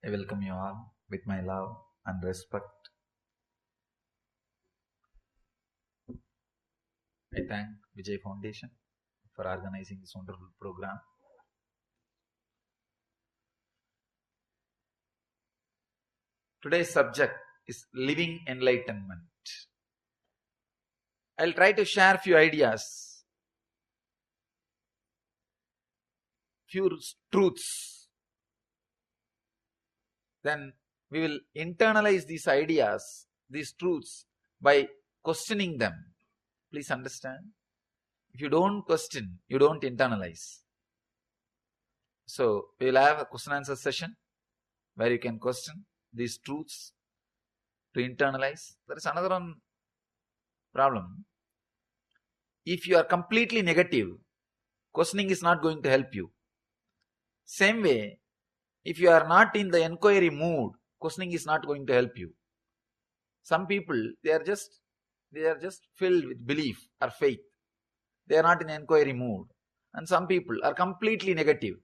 I welcome you all with my love and respect. I thank Vijay Foundation for organizing this wonderful program. Today's subject is living enlightenment. I'll try to share few ideas, few truths. Then we will internalize these ideas, these truths by questioning them. Please understand. If you don't question, you don't internalize. So we will have a question answer session where you can question these truths to internalize. There is another one problem. If you are completely negative, questioning is not going to help you. Same way, if you are not in the inquiry mood, questioning is not going to help you. Some people, they are just filled with belief or faith. They are not in inquiry mood. And some people are completely negative.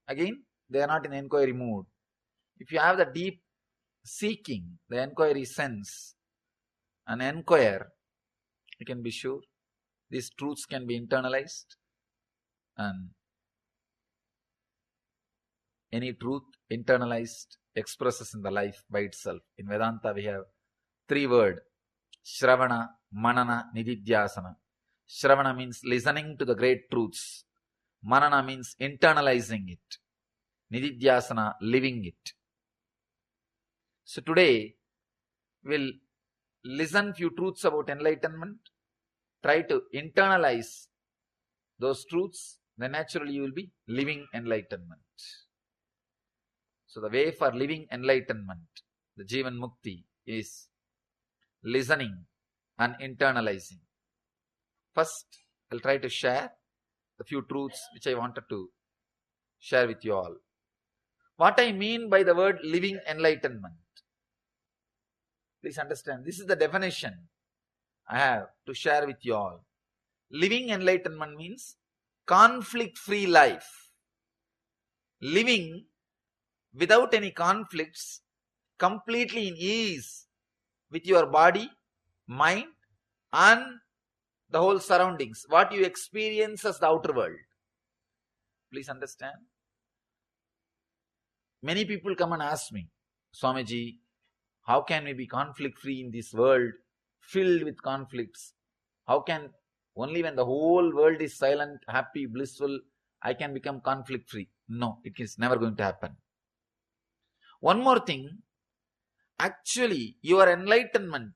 Again, they are not in inquiry mood. If you have the deep seeking, the inquiry sense, and inquire, you can be sure these truths can be internalized, and any truth internalized expresses in the life by itself. In Vedanta we have 3 words: Shravana, Manana, Nididhyasana. Shravana means listening to the great truths. Manana means internalizing it. Nididhyasana, living it. So today we'll listen few truths about enlightenment, try to internalize those truths, then naturally you will be living enlightenment. So the way for living enlightenment, the Jivan Mukti, is listening and internalizing. First, I'll try to share the few truths which I wanted to share with you all. What I mean by the word living enlightenment. Please understand, this is the definition I have to share with you all. Living enlightenment means conflict-free life. Living without any conflicts, completely in ease with your body, mind, and the whole surroundings, what you experience as the outer world. Please understand. Many people come and ask me, Swamiji, how can we be conflict-free in this world filled with conflicts? How can, only when the whole world is silent, happy, blissful, I can become conflict-free? No, it is never going to happen. One more thing, actually your enlightenment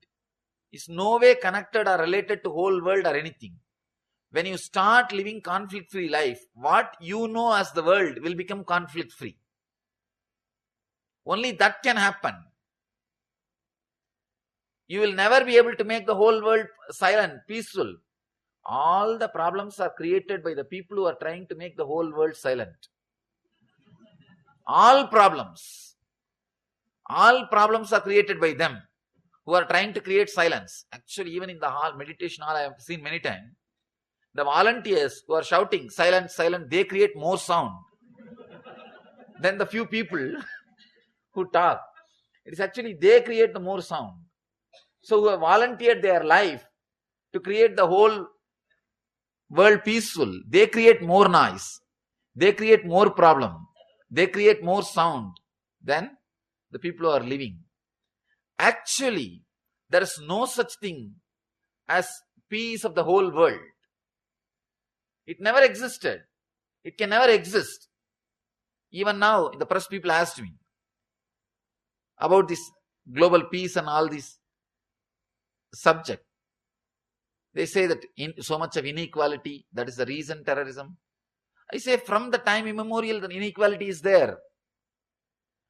is no way connected or related to whole world or anything. When you start living conflict-free life, what you know as the world will become conflict-free. Only that can happen. You will never be able to make the whole world silent, peaceful. All the problems are created by the people who are trying to make the whole world silent. All problems are created by them who are trying to create silence. Actually, even in the hall, meditation hall, I have seen many times, the volunteers who are shouting, silent, silent, they create more sound than the few people who talk. It is actually they create the more sound. So who have volunteered their life to create the whole world peaceful, they create more noise, they create more problem, they create more sound than the people who are living. Actually, there is no such thing as peace of the whole world. It never existed. It can never exist. Even now, the press people asked me about this global peace and all this subject. They say that so much of inequality, that is the reason terrorism. I say from the time immemorial, the inequality is there.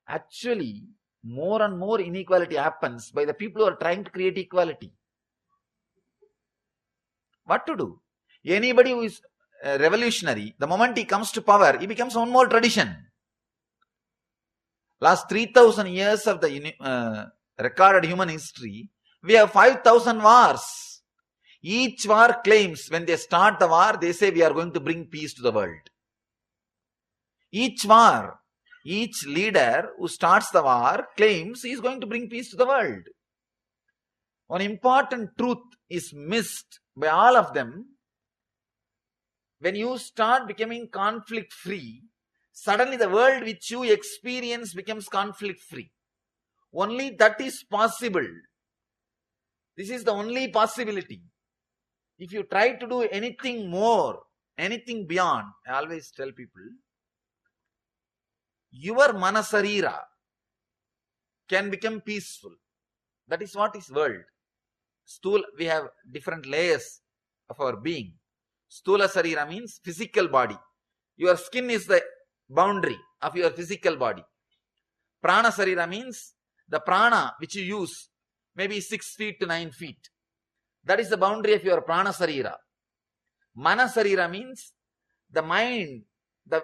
Actually, more and more inequality happens by the people who are trying to create equality. What to do? Anybody who is revolutionary, the moment he comes to power, he becomes one more tradition. Last 3,000 years of the recorded human history, we have 5,000 wars. Each war claims, when they start the war, they say we are going to bring peace to the world. Each war, Each leader who starts the war claims he is going to bring peace to the world. One important truth is missed by all of them. When you start becoming conflict free, suddenly the world which you experience becomes conflict free. Only that is possible. This is the only possibility. If you try to do anything more, anything beyond, I always tell people, your manasarira can become peaceful. That is what is world. We have different layers of our being. Stula sarira means physical body. Your skin is the boundary of your physical body. Prana sarira means the prana which you use, maybe 6 feet to 9 feet. That is the boundary of your prana sarira. Mana sarira means the mind, the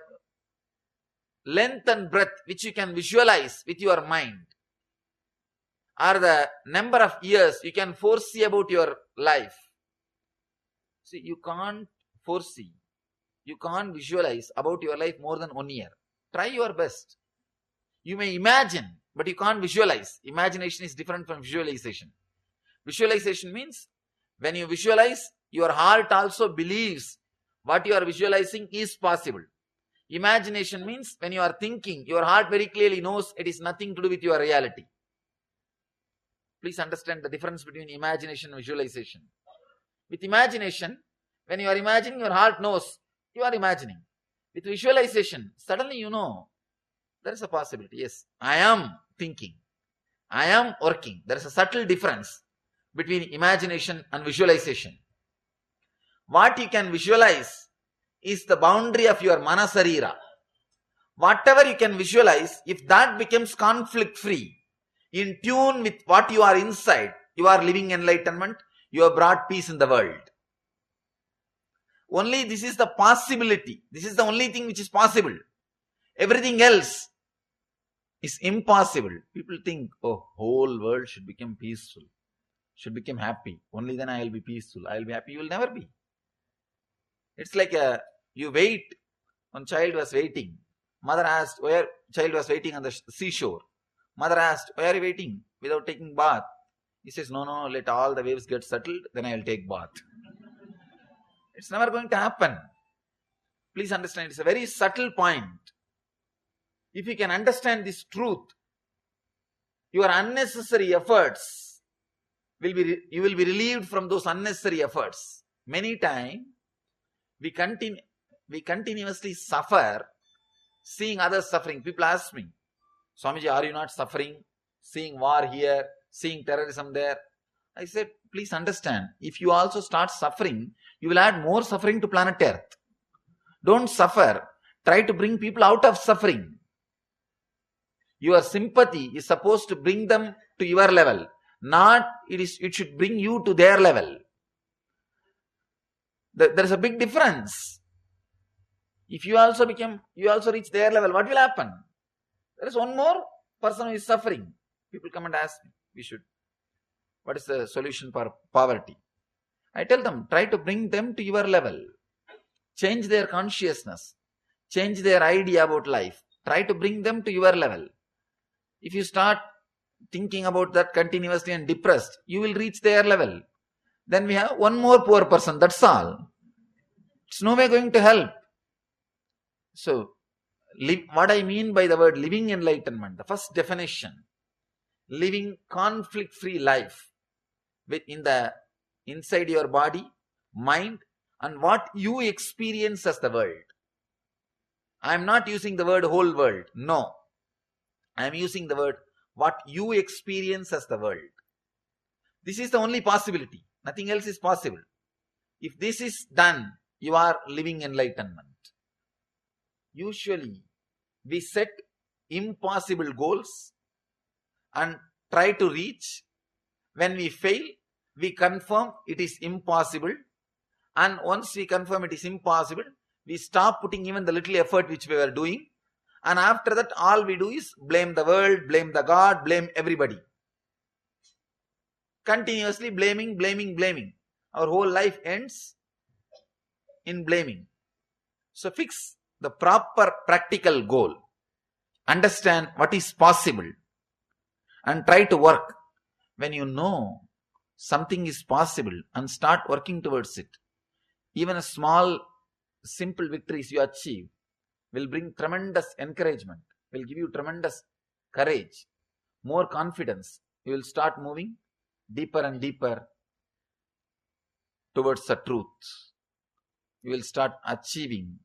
length and breadth which you can visualize with your mind, or the number of years you can foresee about your life. See, you can't foresee, you can't visualize about your life more than 1 year. Try your best. You may imagine, but you can't visualize. Imagination is different from visualization. Visualization means when you visualize, your heart also believes what you are visualizing is possible. Imagination means when you are thinking, your heart very clearly knows it is nothing to do with your reality. Please understand the difference between imagination and visualization. With imagination, when you are imagining, your heart knows you are imagining. With visualization, suddenly you know there is a possibility. Yes, I am thinking. I am working. There is a subtle difference between imagination and visualization. What you can visualize is the boundary of your manasarira. Whatever you can visualize, if that becomes conflict free, in tune with what you are inside, you are living enlightenment, you have brought peace in the world. Only this is the possibility. This is the only thing which is possible. Everything else is impossible. People think, oh, whole world should become peaceful, should become happy. Only then I will be peaceful. I will be happy. You will never be. It's like you wait. One child was waiting. Mother asked, where? Child was waiting on the seashore. Mother asked, why are you waiting without taking bath? He says, no, let all the waves get settled, then I will take bath. It's never going to happen. Please understand, it's a very subtle point. If you can understand this truth, your unnecessary efforts you will be relieved from those unnecessary efforts. Many times, we continuously suffer seeing others suffering. People ask me, Swamiji, are you not suffering? Seeing war here, seeing terrorism there. I said, please understand, if you also start suffering, you will add more suffering to planet Earth. Don't suffer. Try to bring people out of suffering. Your sympathy is supposed to bring them to your level. Not, it should bring you to their level. There is a big difference. If you also reach their level, what will happen? There is one more person who is suffering. People come and ask me, what is the solution for poverty? I tell them, try to bring them to your level. Change their consciousness. Change their idea about life. Try to bring them to your level. If you start thinking about that continuously and depressed, you will reach their level. Then we have one more poor person, that's all. It's no way going to help. So, what I mean by the word living enlightenment, the first definition, living conflict-free life inside your body, mind, and what you experience as the world. I am not using the word whole world. No. I am using the word what you experience as the world. This is the only possibility. Nothing else is possible. If this is done, you are living enlightenment. Usually, we set impossible goals and try to reach. When we fail, we confirm it is impossible. And once we confirm it is impossible, we stop putting even the little effort which we were doing. And after that, all we do is blame the world, blame the God, blame everybody. Continuously blaming. Our whole life ends in blaming. So fix the proper practical goal. understand what is possible, and try to work. When you know something is possible and start working towards it, even a small, simple victories you achieve will bring tremendous encouragement, will give you tremendous courage, more confidence. You will start moving deeper and deeper towards the truth. You will start achieving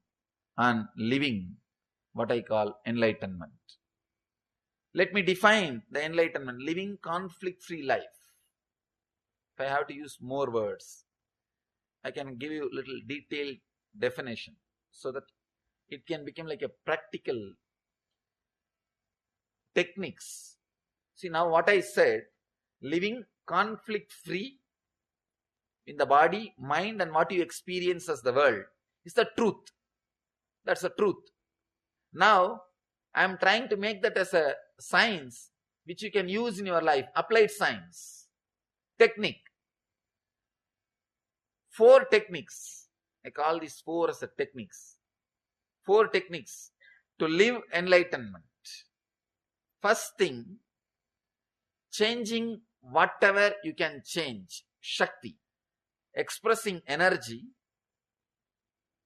and living what I call enlightenment. Let me define the enlightenment: living conflict-free life. If I have to use more words, I can give you a little detailed definition so that it can become like a practical techniques. See, now what I said, living conflict-free in the body, mind, and what you experience as the world is the truth. That's the truth. Now, I am trying to make that as a science which you can use in your life, applied science, technique. 4 techniques. I call these 4 as the techniques. 4 techniques to live enlightenment. First thing, changing whatever you can change. Shakti. Expressing energy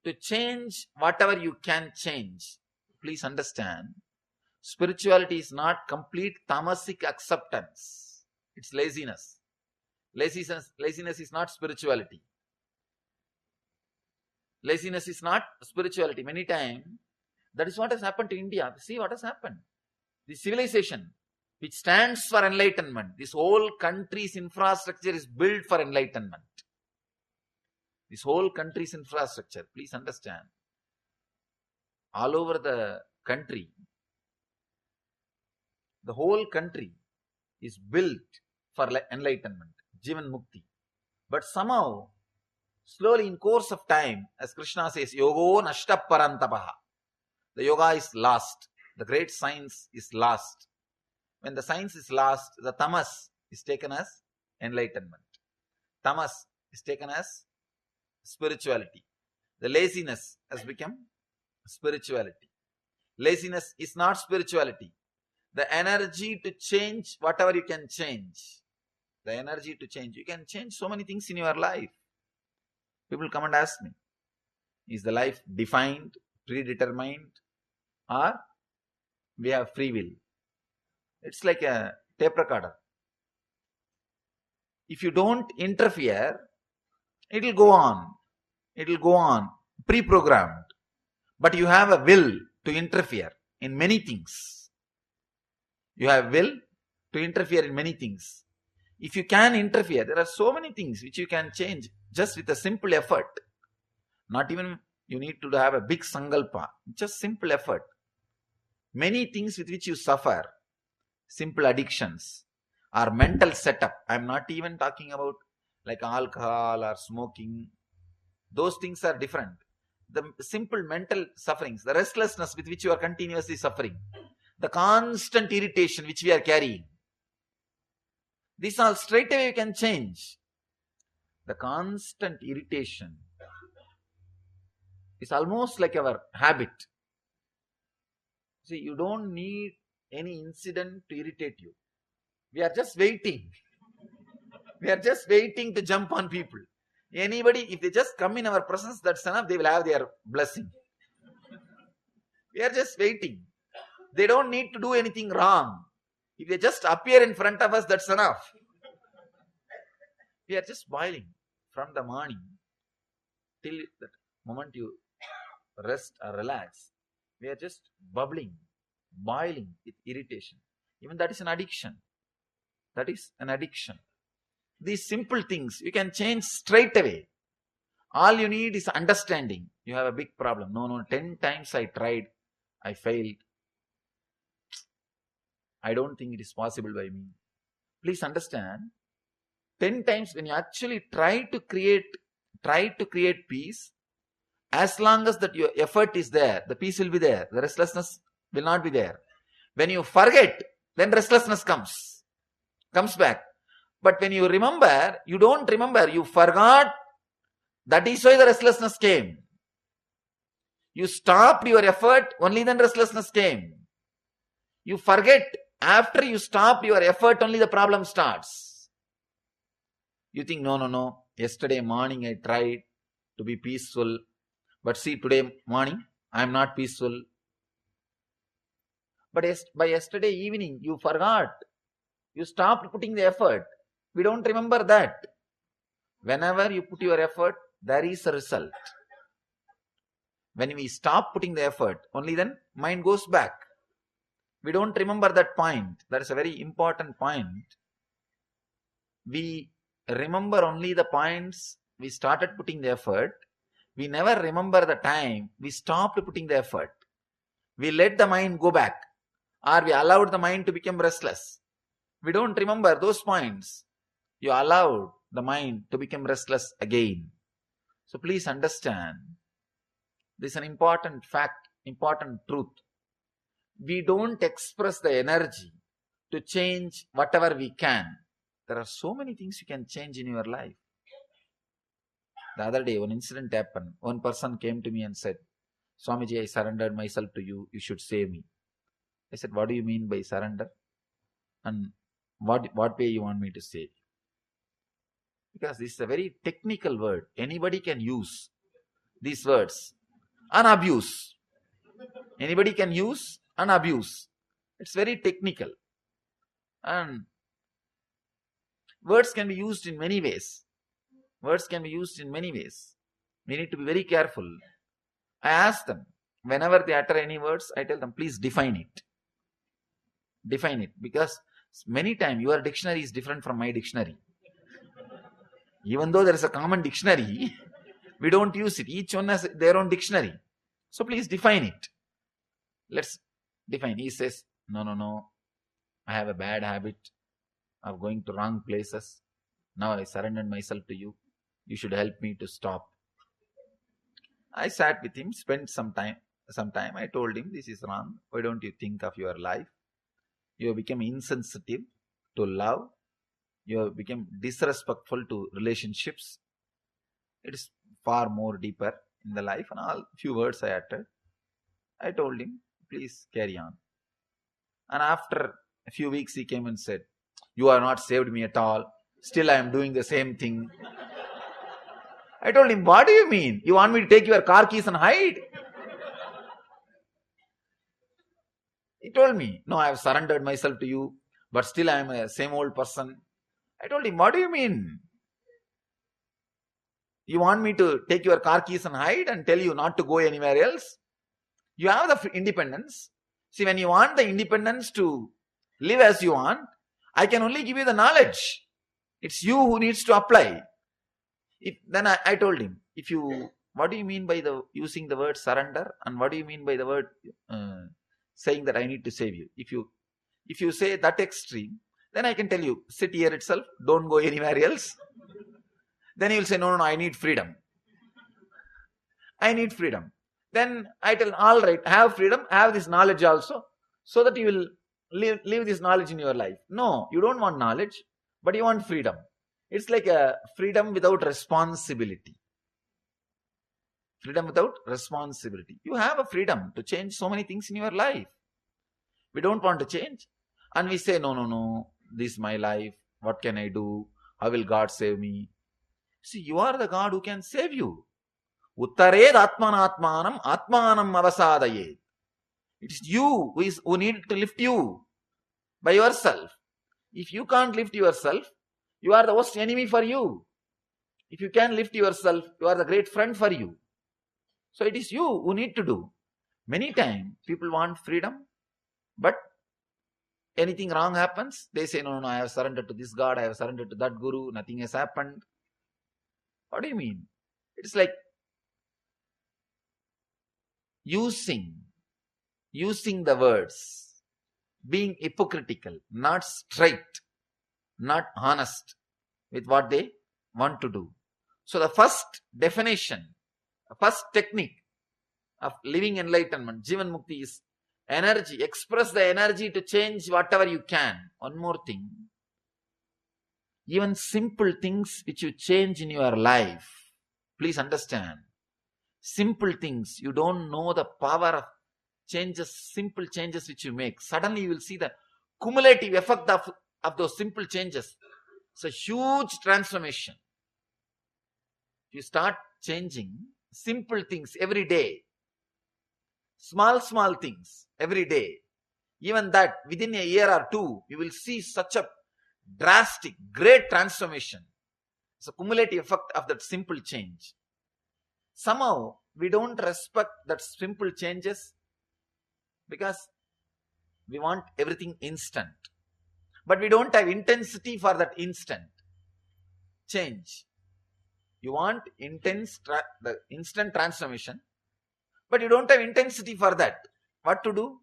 to change whatever you can change. Please understand, spirituality is not complete tamasic acceptance. It's laziness. Laziness is not spirituality. Laziness is not spirituality. Many times, that is what has happened to India. See what has happened. The civilization, which stands for enlightenment, this whole country's infrastructure is built for enlightenment. This whole country's infrastructure, please understand, all over the country, the whole country is built for enlightenment, Jivan Mukti. But somehow, slowly in course of time, as Krishna says, Yogo Nashta Parantapaha. The yoga is lost. The great science is lost. When the science is lost, the tamas is taken as enlightenment. Tamas is taken as spirituality. The laziness has become spirituality. Laziness is not spirituality. The energy to change whatever you can change. The energy to change. You can change so many things in your life. People come and ask me, is the life defined, predetermined, or we have free will? It's like a tape recorder. If you don't interfere, it will go on. It will go on, pre-programmed. But you have a will to interfere in many things. You have will to interfere in many things. If you can interfere, there are so many things which you can change just with a simple effort. Not even you need to have a big sankalpa, just simple effort. Many things with which you suffer, simple addictions or mental setup. I am not even talking about like alcohol or smoking. Those things are different. The simple mental sufferings, the restlessness with which you are continuously suffering, the constant irritation which we are carrying, these all straight away you can change. The constant irritation is almost like our habit. See, you don't need any incident to irritate you. We are just waiting. We are just waiting to jump on people. Anybody, if they just come in our presence, that's enough, they will have their blessing. We are just waiting. They don't need to do anything wrong. If they just appear in front of us, that's enough. We are just boiling from the morning till the moment you rest or relax. We are just bubbling, boiling with irritation. Even that is an addiction. That is an addiction. These simple things you can change straight away. All you need is understanding. You have a big problem. No, 10 times I tried, I failed. I don't think it is possible by me. Please understand, 10 times when you actually try to create peace, as long as that your effort is there, the peace will be there. The restlessness will not be there. When you forget, then restlessness comes back. But when you remember, you don't remember, you forgot. That is why the restlessness came. You stopped your effort, only then restlessness came. You forget. After you stop your effort, only the problem starts. You think, no. Yesterday morning I tried to be peaceful. But see, today morning, I am not peaceful. But by yesterday evening, you forgot. You stopped putting the effort. We don't remember that. Whenever you put your effort, there is a result. When we stop putting the effort, only then mind goes back. We don't remember that point. That is a very important point. We remember only the points we started putting the effort. We never remember the time we stopped putting the effort. We let the mind go back, or we allowed the mind to become restless. We don't remember those points. You allowed the mind to become restless again. So please understand, this is an important fact, important truth. We don't express the energy to change whatever we can. There are so many things you can change in your life. The other day, one incident happened. One person came to me and said, Swamiji, I surrendered myself to you. You should save me. I said, what do you mean by surrender? And what way you want me to save? Because this is a very technical word. Anybody can use these words and abuse. Anybody can use and abuse. It's very technical. And words can be used in many ways. Words can be used in many ways. We need to be very careful. I ask them, whenever they utter any words, I tell them, please define it. Define it. Because many times your dictionary is different from my dictionary. Even though there is a common dictionary, we don't use it. Each one has their own dictionary. So please define it. Let's define. He says, no. I have a bad habit of going to wrong places. Now I surrendered myself to you. You should help me to stop. I sat with him, spent some time. I told him, this is wrong. Why don't you think of your life? You have become insensitive to love. You have become disrespectful to relationships. It is far more deeper in the life. And all few words I uttered. I told him, please carry on. And after a few weeks he came and said, you have not saved me at all. Still I am doing the same thing. I told him, what do you mean? You want me to take your car keys and hide? He told me, no, I have surrendered myself to you, but still I am a same old person. I told him, what do you mean? You want me to take your car keys and hide and tell you not to go anywhere else? You have the independence. See, when you want the independence to live as you want, I can only give you the knowledge. It's you who needs to apply. Then I told him, what do you mean by using the word surrender? And what do you mean by the word saying that I need to save you? If you say that extreme, then I can tell you, sit here itself, don't go anywhere else. Then you will say, no, I need freedom. I need freedom. Then I tell, all right, have freedom, have this knowledge also, so that you will live this knowledge in your life. No, you don't want knowledge, but you want freedom. It's like a freedom without responsibility. Freedom without responsibility. You have a freedom to change so many things in your life. We don't want to change. And we say, no, this is my life. What can I do? How will God save me? See, you are the God who can save you. Uttared atmanatmanam atmanam avasadayed. It is you who need to lift you by yourself. If you can't lift yourself, you are the worst enemy for you. If you can lift yourself, you are the great friend for you. So it is you who need to do. Many times people want freedom, but anything wrong happens, they say, no, I have surrendered to this God, I have surrendered to that Guru, nothing has happened. What do you mean? It's like using the words, being hypocritical, not straight, not honest with what they want to do. So the first definition, the first technique of living enlightenment, Jivan Mukti, is energy. Express the energy to change whatever you can. One more thing. Even simple things which you change in your life. Please understand. Simple things. You don't know the power of changes, simple changes which you make, suddenly you will see the cumulative effect of those simple changes. It's a huge transformation. You start changing simple things every day, small things every day. Even that, within a year or two, you will see such a drastic, great transformation. It's a cumulative effect of that simple change. Somehow, we don't respect that simple changes because we want everything instant. But we don't have intensity for that instant change. You want the instant transformation, but you don't have intensity for that. What to do?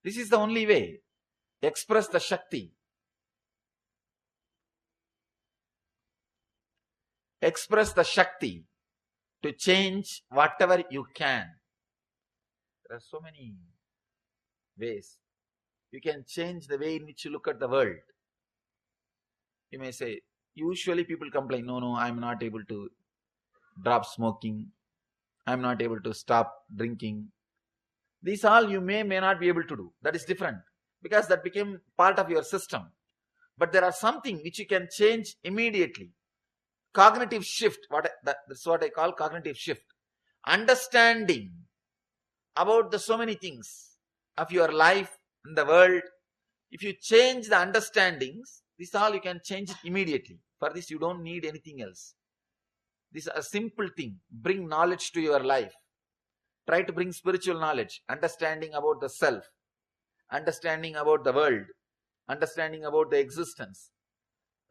This is the only way. Express the Shakti. Express the Shakti to change whatever you can. There are so many ways. You can change the way in which you look at the world. You may say, usually people complain, no, I'm not able to drop smoking. I'm not able to stop drinking. These all you may not be able to do. That is different because that became part of your system. But there are something which you can change immediately. Cognitive shift. That's what I call cognitive shift. Understanding about the so many things of your life in the world. If you change the understandings, this all you can change it immediately. For this you don't need anything else. This is a simple thing. Bring knowledge to your life. Try to bring spiritual knowledge, understanding about the self, understanding about the world, understanding about the existence.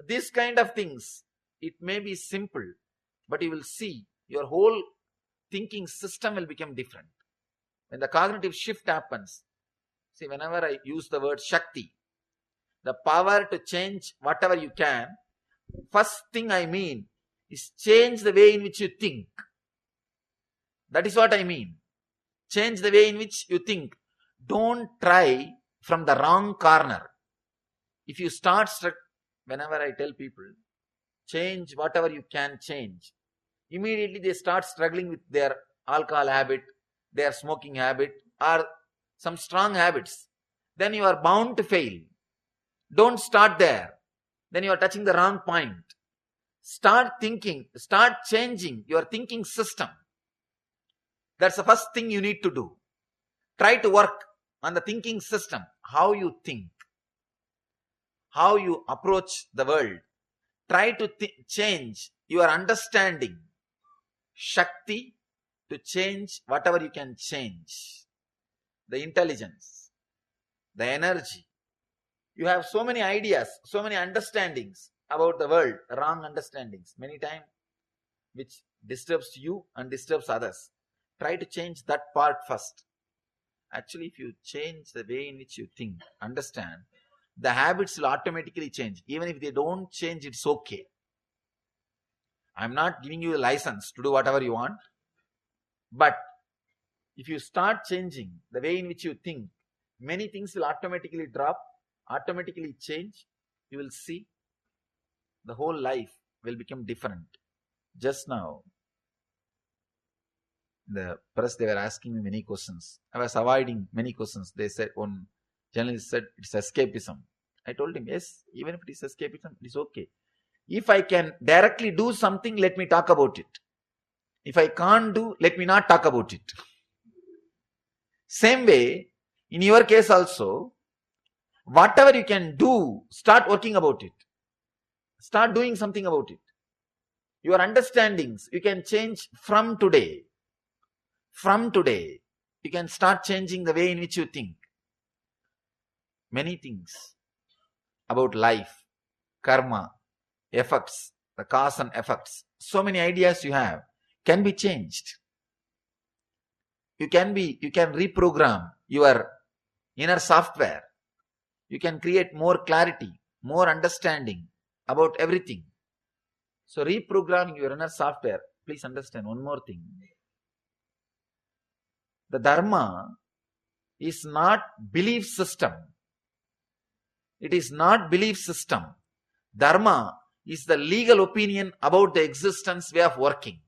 These kind of things, it may be simple, but you will see your whole thinking system will become different. When the cognitive shift happens, see, whenever I use the word Shakti, the power to change whatever you can, first thing I mean is change the way in which you think. That is what I mean. Change the way in which you think. Don't try from the wrong corner. If you start, whenever I tell people, change whatever you can change, immediately they start struggling with their alcohol habit, their smoking habit, or some strong habits. Then you are bound to fail. Don't start there. Then you are touching the wrong point. Start thinking, start changing your thinking system. That's the first thing you need to do. Try to work on the thinking system. How you think. How you approach the world. Try to change your understanding. Shakti to change whatever you can change. The intelligence. The energy. You have so many ideas, so many understandings about the world. Wrong understandings. Many times which disturbs you and disturbs others. Try to change that part first. Actually, if you change the way in which you think, understand, the habits will automatically change. Even if they don't change, it's okay. I'm not giving you a license to do whatever you want. But if you start changing the way in which you think, many things will automatically drop, automatically change. You will see the whole life will become different. Just now, the press, they were asking me many questions. I was avoiding many questions. They said, one journalist said, it's escapism. I told him, yes, even if it is escapism, it is okay. If I can directly do something, let me talk about it. If I can't do, let me not talk about it. Same way, in your case also, whatever you can do, start working about it. Start doing something about it. Your understandings, you can change from today. From today, you can start changing the way in which you think. Many things about life, karma, effects, the cause and effects. So many ideas you have can be changed. You can reprogram your inner software. You can create more clarity, more understanding about everything. So reprogramming your inner software, please understand one more thing. The Dharma is not belief system. It is not belief system. Dharma is the legal opinion about the existence way of working.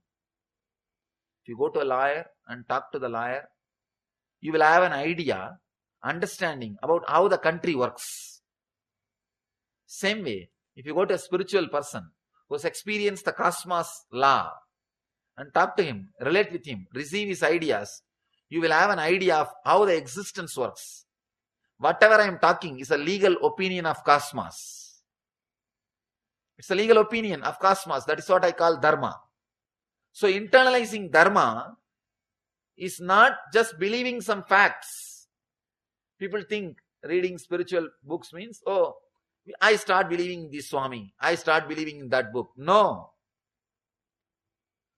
If you go to a lawyer and talk to the lawyer, you will have an idea, understanding about how the country works. Same way, if you go to a spiritual person who has experienced the cosmos law and talk to him, relate with him, receive his ideas, you will have an idea of how the existence works. Whatever I am talking is a legal opinion of cosmos. It's a legal opinion of cosmos. That is what I call Dharma. So internalizing Dharma is not just believing some facts. People think reading spiritual books means, oh, I start believing in this Swami, I start believing in that book. No.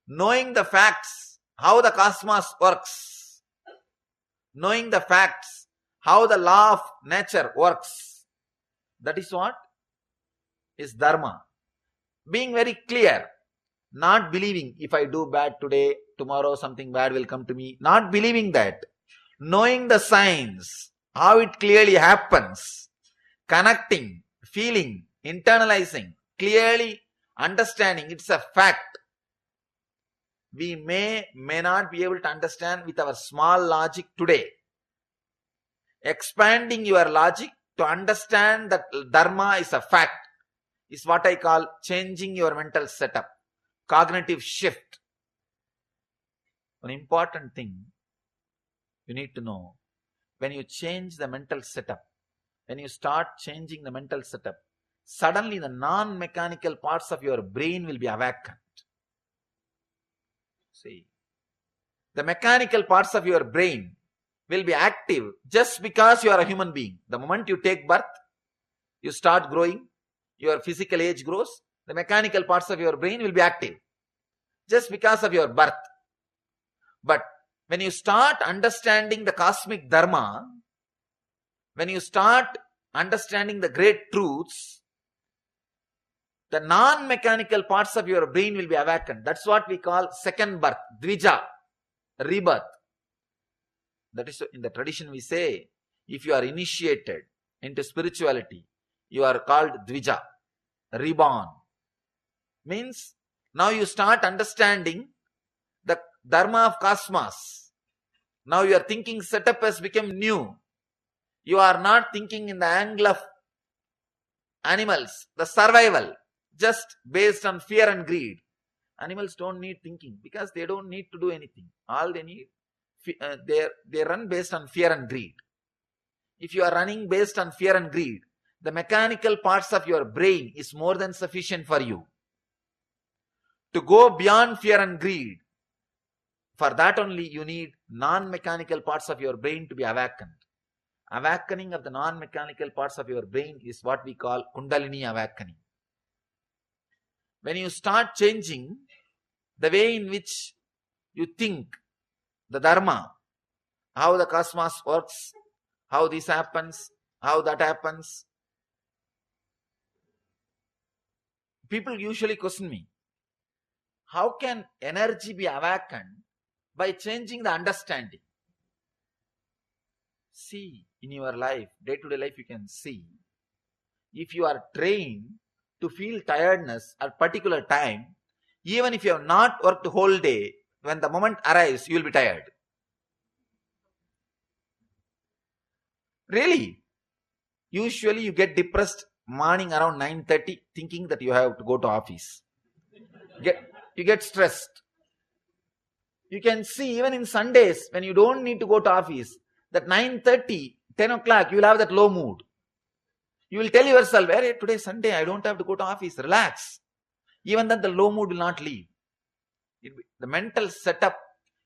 Knowing the facts, how the cosmos works, knowing the facts, how the law of nature works, that is what is Dharma. Being very clear, not believing if I do bad today, tomorrow something bad will come to me. Not believing that. Knowing the signs, how it clearly happens, connecting, feeling, internalizing, clearly understanding it's a fact. We may not be able to understand with our small logic today. Expanding your logic to understand that Dharma is a fact is what I call changing your mental setup, cognitive shift. One important thing you need to know, when you change the mental setup, when you start changing the mental setup, suddenly the non-mechanical parts of your brain will be awakened. See, the mechanical parts of your brain will be active just because you are a human being. The moment you take birth, you start growing, your physical age grows, the mechanical parts of your brain will be active just because of your birth. But when you start understanding the cosmic Dharma, when you start understanding the great truths, the non-mechanical parts of your brain will be awakened. That's what we call second birth, dvija, rebirth. That is, in the tradition we say, if you are initiated into spirituality, you are called dvija, reborn. Means, now you start understanding the Dharma of cosmos. Now your thinking setup has become new. You are not thinking in the angle of animals, the survival, just based on fear and greed. Animals don't need thinking because they don't need to do anything. All they need, they run based on fear and greed. If you are running based on fear and greed, the mechanical parts of your brain is more than sufficient for you. To go beyond fear and greed, for that only you need non-mechanical parts of your brain to be awakened. Awakening of the non-mechanical parts of your brain is what we call Kundalini awakening. When you start changing the way in which you think, the Dharma, how the cosmos works, how this happens, how that happens, people usually question me, how can energy be awakened by changing the understanding? See, in your life, day-to-day life, you can see, if you are trained to feel tiredness at a particular time, even if you have not worked the whole day, when the moment arrives, you will be tired. Really? Usually you get depressed morning around 9:30 thinking that you have to go to office. You get stressed. You can see even in Sundays when you don't need to go to office, that 9:30, 10 o'clock, you will have that low mood. You will tell yourself, hey, today is Sunday, I don't have to go to office, relax. Even then the low mood will not leave. The mental setup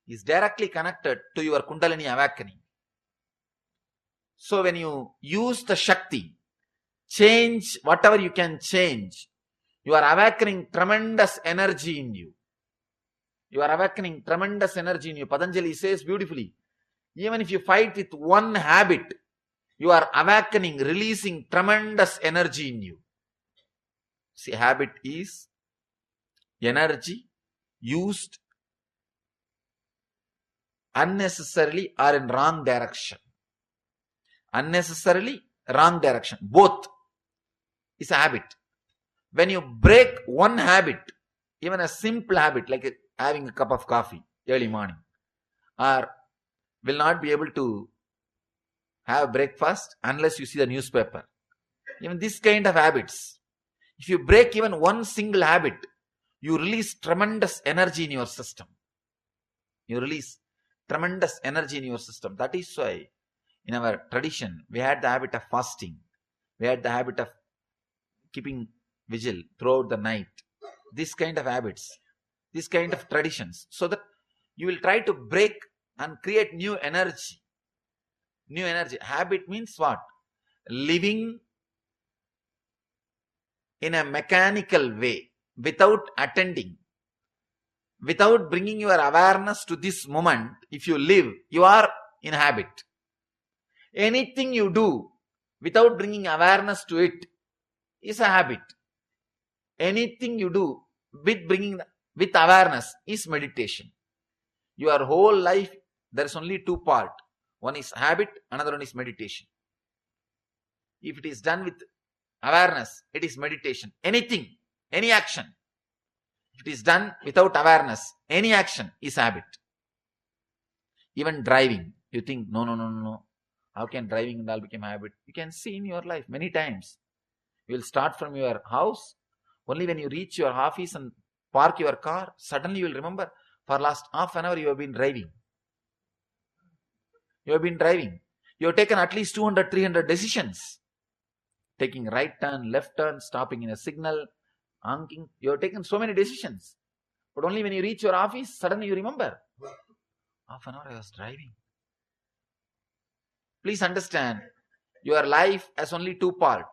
is directly connected to your Kundalini awakening. So when you use the Shakti, change whatever you can change, you are awakening tremendous energy in you. You are awakening tremendous energy in you. Patanjali says beautifully, even if you fight with one habit, you are awakening, releasing tremendous energy in you. See, habit is energy used unnecessarily or in wrong direction. Unnecessarily, wrong direction. Both is a habit. When you break one habit, even a simple habit like having a cup of coffee early morning, or will not be able to have breakfast unless you see the newspaper. Even this kind of habits, if you break even one single habit, you release tremendous energy in your system. You release tremendous energy in your system. That is why in our tradition, we had the habit of fasting. We had the habit of keeping vigil throughout the night. This kind of habits, this kind of traditions, so that you will try to break and create new energy. New energy. Habit means what? Living in a mechanical way, without attending, without bringing your awareness to this moment. If you live, you are in habit. Anything you do without bringing awareness to it is a habit. Anything you do with awareness is meditation. Your whole life, there is only two parts. One is habit, another one is meditation. If it is done with awareness, it is meditation. Anything, any action, if it is done without awareness, any action is habit. Even driving, you think, no. How can driving and all become habit? You can see in your life many times. You will start from your house. Only when you reach your office and park your car, suddenly you will remember, for last half an hour you have been driving. You have been driving. You have taken at least 200, 300 decisions. Taking right turn, left turn, stopping in a signal, honking. You have taken so many decisions. But only when you reach your office, suddenly you remember, half an hour I was driving. Please understand, your life has only two parts.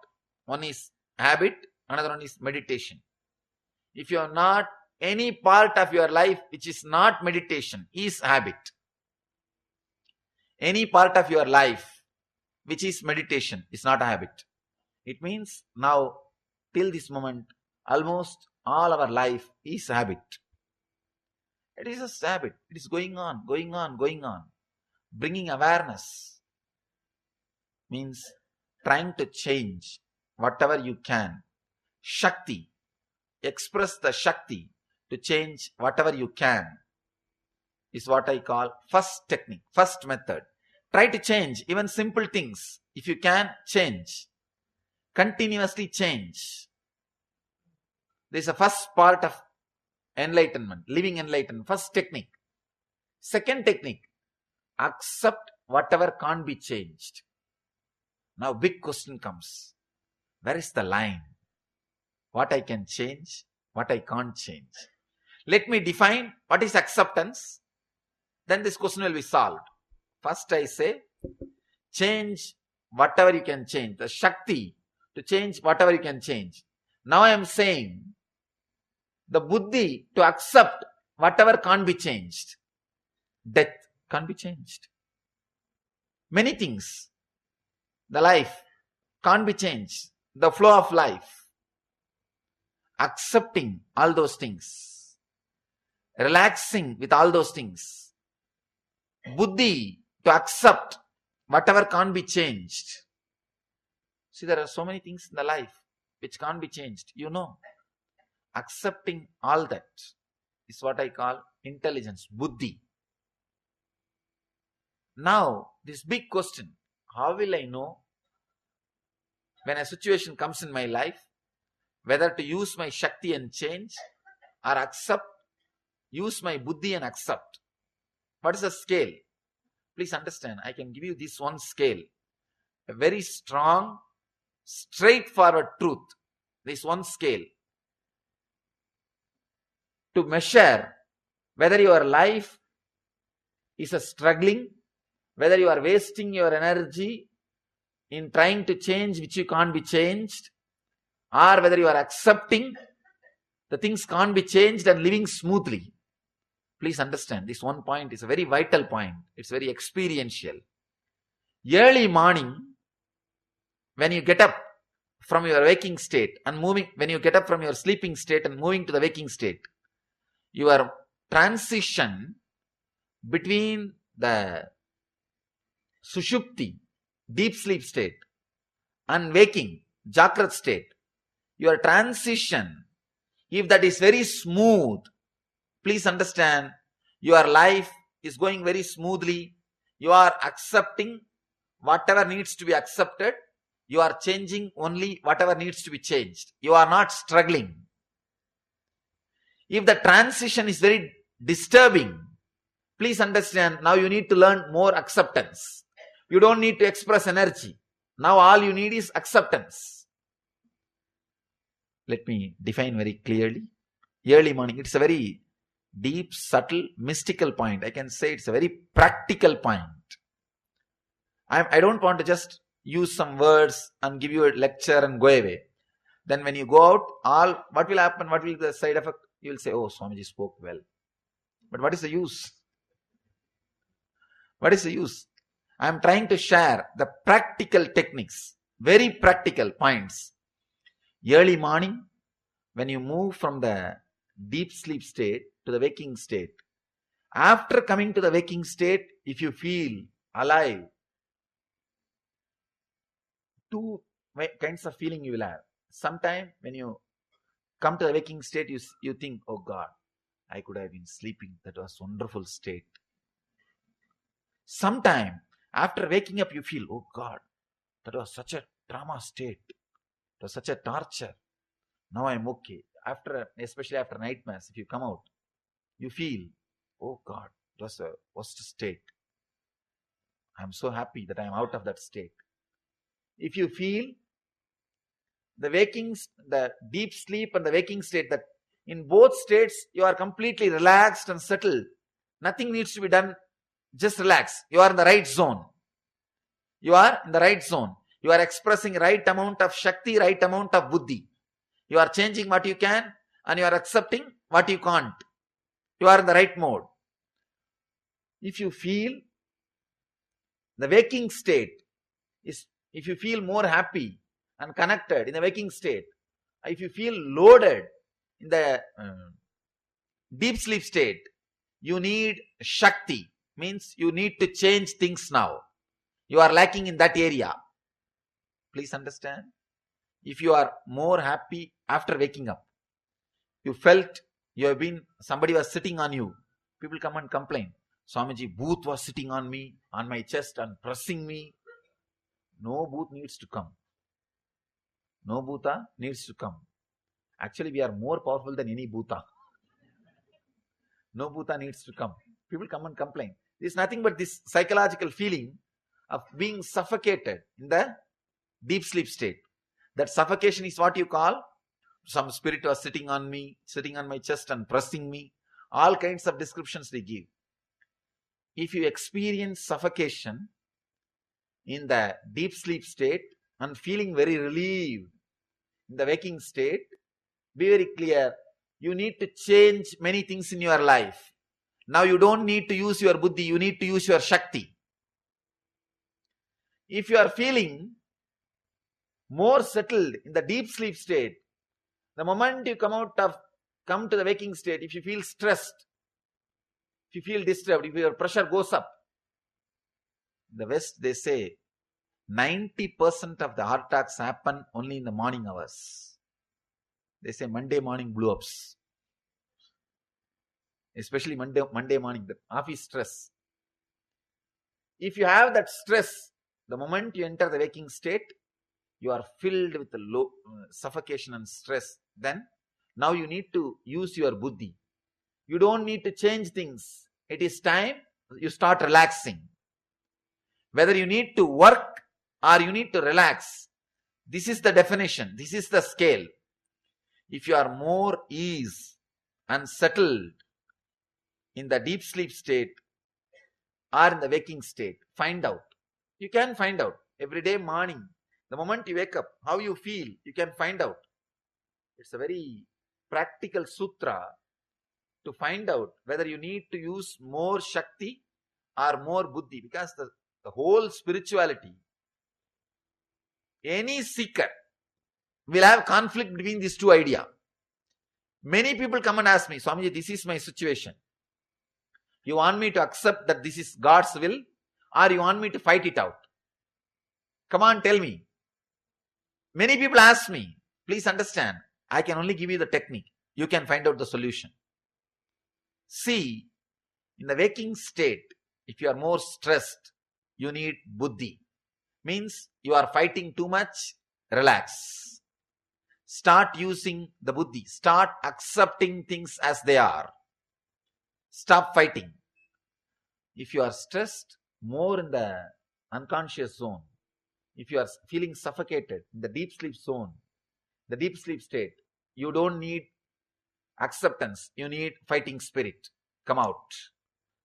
One is habit, another one is meditation. If you have not any part of your life which is not meditation, is habit. Any part of your life which is meditation is not a habit. It means now, till this moment, almost all our life is habit. It is a habit. It is going on. Bringing awareness means trying to change whatever you can. Shakti. Express the Shakti to change whatever you can is what I call first technique, first method. Try to change even simple things. If you can, change. Continuously change. This is the first part of enlightenment, living enlightenment. First technique. Second technique, accept whatever can't be changed. Now big question comes. Where is the line? What I can change, what I can't change. Let me define what is acceptance. Then this question will be solved. First I say, change whatever you can change. The Shakti to change whatever you can change. Now I am saying, the Buddhi to accept whatever can't be changed. Death can't be changed. Many things. The life can't be changed. The flow of life. Accepting all those things. Relaxing with all those things. Buddhi to accept whatever can't be changed. See, there are so many things in the life which can't be changed. You know. Accepting all that is what I call intelligence, Buddhi. Now, this big question, how will I know when a situation comes in my life, whether to use my Shakti and change or accept, use my Buddhi and accept? What is the scale? Please understand, I can give you this one scale. A very strong, straightforward truth. This one scale. To measure whether your life is a struggling, whether you are wasting your energy in trying to change which you can't be changed, or whether you are accepting the things can't be changed and living smoothly. Please understand, this one point is a very vital point. It's very experiential. Early morning, when you get up from your waking state and when you get up from your sleeping state and moving to the waking state, your transition between the Sushupti, deep sleep state, and waking, Jagrat state, your transition, if that is very smooth, please understand, your life is going very smoothly, You are accepting whatever needs to be accepted. You are changing only whatever needs to be changed. You are not struggling. If the transition is very disturbing, please understand, now you need to learn more acceptance. You don't need to express energy. Now all you need is acceptance. Let me define very clearly. Early morning, it's a very deep, subtle, mystical point. I can say it's a very practical point. I don't want to just use some words and give you a lecture and go away. Then when you go out, what will happen? What will be the side effect? You will say, oh, Swamiji spoke well. But what is the use? What is the use? I am trying to share the practical techniques, very practical points. Early morning, when you move from the deep sleep state to the waking state, after coming to the waking state, if you feel alive, two kinds of feeling you will have. Sometime when you come to the waking state, you think, oh God, I could have been sleeping. That was a wonderful state. Sometime after waking up, you feel, oh God, that was such a drama state. It was such a torture. Now I'm okay. Especially after night mass, if you come out, you feel, oh God, it was a worst state. I'm so happy that I'm out of that state. If you feel the deep sleep and the waking state, that in both states you are completely relaxed and settled. Nothing needs to be done. Just relax. You are in the right zone. You are in the right zone. You are expressing right amount of Shakti, right amount of Buddhi. You are changing what you can and you are accepting what you can't. You are in the right mode. If you feel the waking state is, if you feel more happy and connected in the waking state, if you feel loaded in the deep sleep state, you need Shakti. Means you need to change things now. You are lacking in that area. Please understand. If you are more happy after waking up, you felt somebody was sitting on you. People come and complain. Swamiji, Booth was sitting on me, on my chest and pressing me. No Booth needs to come. No Bhuta needs to come. Actually, we are more powerful than any Bhuta. No Bhuta needs to come. People come and complain. It's nothing but this psychological feeling of being suffocated in the deep sleep state. That suffocation is what you call, some spirit was sitting on me, sitting on my chest and pressing me. All kinds of descriptions they give. If you experience suffocation in the deep sleep state and feeling very relieved in the waking state, be very clear. You need to change many things in your life. Now you don't need to use your Buddhi, you need to use your Shakti. If you are feeling more settled in the deep sleep state, the moment you come to the waking state, if you feel stressed, if you feel disturbed, if your pressure goes up, in the West they say 90% of the heart attacks happen only in the morning hours. They say Monday morning blow-ups. Especially Monday morning, the office stress. If you have that stress, the moment you enter the waking state, you are filled with the suffocation and stress. Then, now you need to use your Buddhi. You don't need to change things. It is time you start relaxing. Whether you need to work or you need to relax, this is the definition. This is the scale. If you are more ease and settled in the deep sleep state or in the waking state, find out. You can find out every day morning. The moment you wake up, how you feel, you can find out. It's a very practical sutra to find out whether you need to use more Shakti or more Buddhi, because the whole spirituality, any seeker will have conflict between these two ideas. Many people come and ask me, Swamiji, this is my situation. You want me to accept that this is God's will, or you want me to fight it out? Come on, tell me. Many people ask me. Please understand, I can only give you the technique. You can find out the solution. See, in the waking state, If you are more stressed, you need Buddhi. Means you are fighting too much, relax. Start using the Buddhi. Start accepting things as they are. Stop fighting. If you are stressed, more in the unconscious zone, if you are feeling suffocated in the deep sleep zone, the deep sleep state, you don't need acceptance. You need fighting spirit. Come out.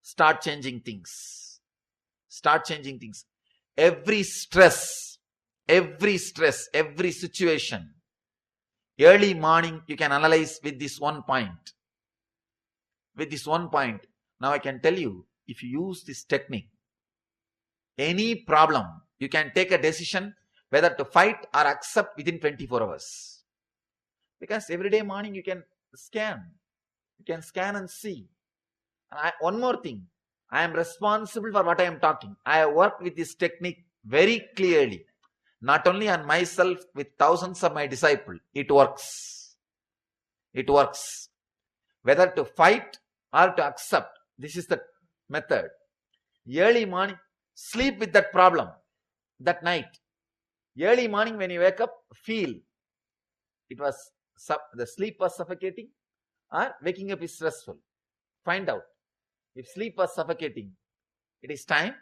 Start changing things. Start changing things. Every stress, every situation, early morning you can analyze with this one point. With this one point. Now I can tell you, if you use this technique, any problem, you can take a decision whether to fight or accept within 24 hours. Because every day morning you can scan. You can scan and see. And one more thing, I am responsible for what I am talking. I have worked with this technique very clearly. Not only on myself, with thousands of my disciples. It works. It works. Whether to fight or to accept. This is the method. Early morning, sleep with that problem that night. Early morning when you wake up, feel it was the sleep was suffocating or waking up is stressful. Find out. If sleep was suffocating, it is time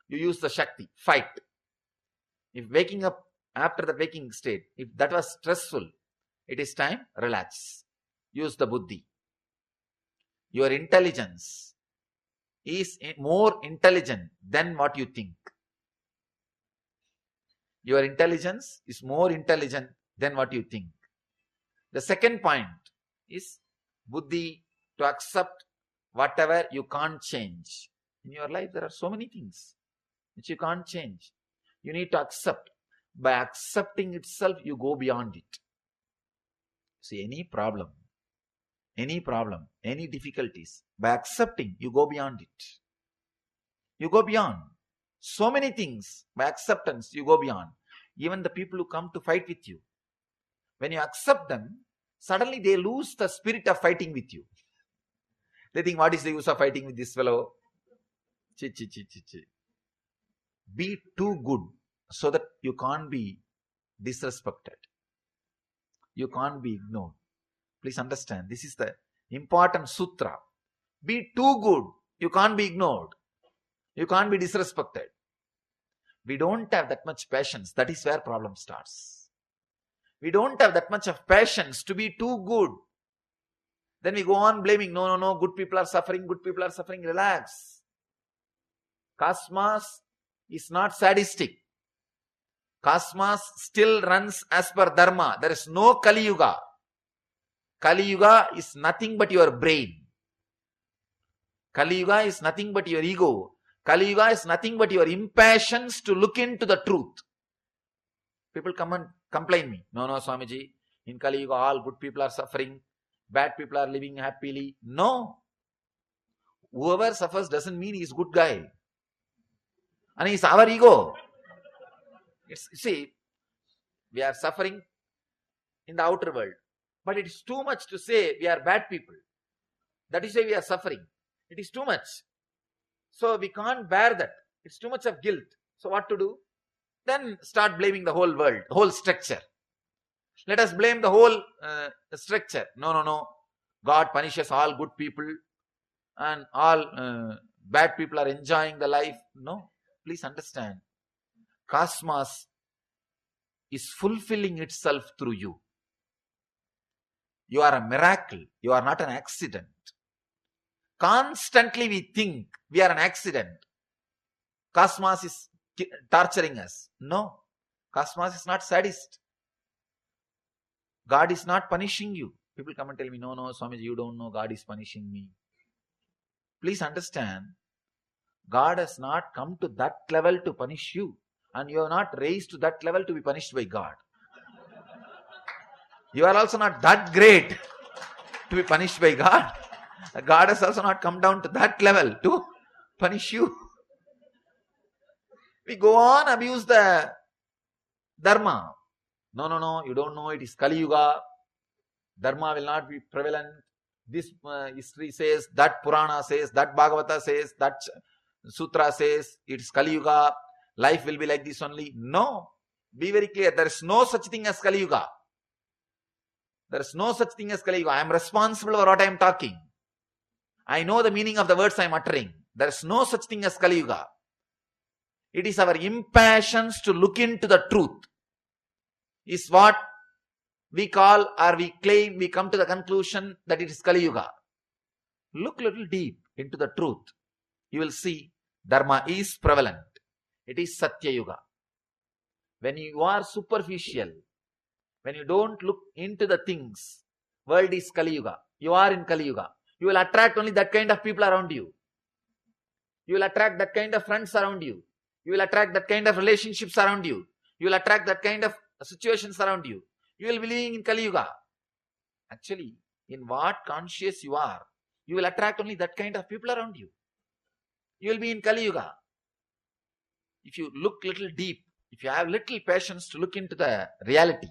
you use the Shakti, fight. If waking up after the waking state, if that was stressful, it is time, relax. Use the Buddhi. Your intelligence is more intelligent than what you think. Your intelligence is more intelligent than what you think. The second point is Buddhi, to accept whatever you can't change. In your life, there are so many things which you can't change. You need to accept. By accepting itself, you go beyond it. See, any problem, any difficulties, by accepting, you go beyond it. You go beyond. So many things, by acceptance, you go beyond. Even the people who come to fight with you, when you accept them, suddenly they lose the spirit of fighting with you. They think, what is the use of fighting with this fellow? Be too good so that you can't be disrespected. You can't be ignored. Please understand, this is the important sutra. Be too good. You can't be ignored. You can't be disrespected. We don't have that much patience. That is where problem starts. We don't have that much of patience to be too good. Then we go on blaming. No, good people are suffering. Relax. Cosmos is not sadistic. Cosmos still runs as per Dharma. There is no Kali Yuga. Kali Yuga is nothing but your brain. Kali Yuga is nothing but your ego. Kali Yuga is nothing but your impatience to look into the truth. People come and complain me. No, Swamiji, in Kali Yuga all good people are suffering. Bad people are living happily. No. Whoever suffers doesn't mean he's a good guy. And it's our ego. See, we are suffering in the outer world. But it is too much to say we are bad people. That is why we are suffering. It is too much. So we can't bear that. It's too much of guilt. So what to do? Then start blaming the whole world, the whole structure. Let us blame the whole structure. No. God punishes all good people and all bad people are enjoying the life. No. Please understand. Cosmos is fulfilling itself through you. You are a miracle. You are not an accident. Constantly we think we are an accident. Cosmos is torturing us. No. Cosmos is not sadist. God is not punishing you. People come and tell me, no, Swamiji, you don't know God is punishing me. Please understand, God has not come to that level to punish you. And you are not raised to that level to be punished by God. You are also not that great to be punished by God. God has also not come down to that level to punish you. We go on abuse the Dharma. No, you don't know, it is Kali Yuga. Dharma will not be prevalent. This history says, that Purana says, that Bhagavata says, that Sutra says it's Kali Yuga, life will be like this only. No. Be very clear. There is no such thing as Kali Yuga. There is no such thing as Kali Yuga. I am responsible for what I am talking. I know the meaning of the words I am uttering. There is no such thing as Kali Yuga. It is our impatience to look into the truth is what we call, or we claim, we come to the conclusion that it is Kali Yuga. Look little deep into the truth. You will see Dharma is prevalent. It is Satya Yuga. When you are superficial, when you don't look into the things, world is Kali Yuga. You are in Kali Yuga. You will attract only that kind of people around you. You will attract that kind of friends around you. You will attract that kind of relationships around you. You will attract that kind of situations around you. You will be living in Kali Yuga. Actually, in what conscious you are, you will attract only that kind of people around you. You will be in Kali Yuga. If you look little deep, if you have little patience to look into the reality,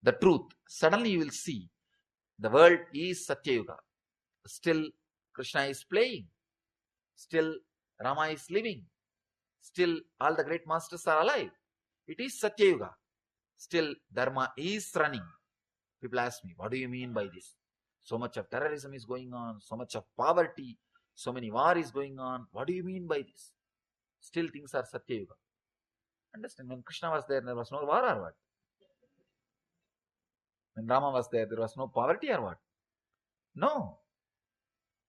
the truth, suddenly you will see the world is Satya Yuga. Still Krishna is playing. Still Rama is living. Still all the great masters are alive. It is Satya Yuga. Still Dharma is running. People ask me, what do you mean by this? So much of terrorism is going on, so much of poverty, so many war is going on. What do you mean by this? Still things are Satya Yuga. Understand, when Krishna was there was no war or what? When Rama was there was no poverty or what? No.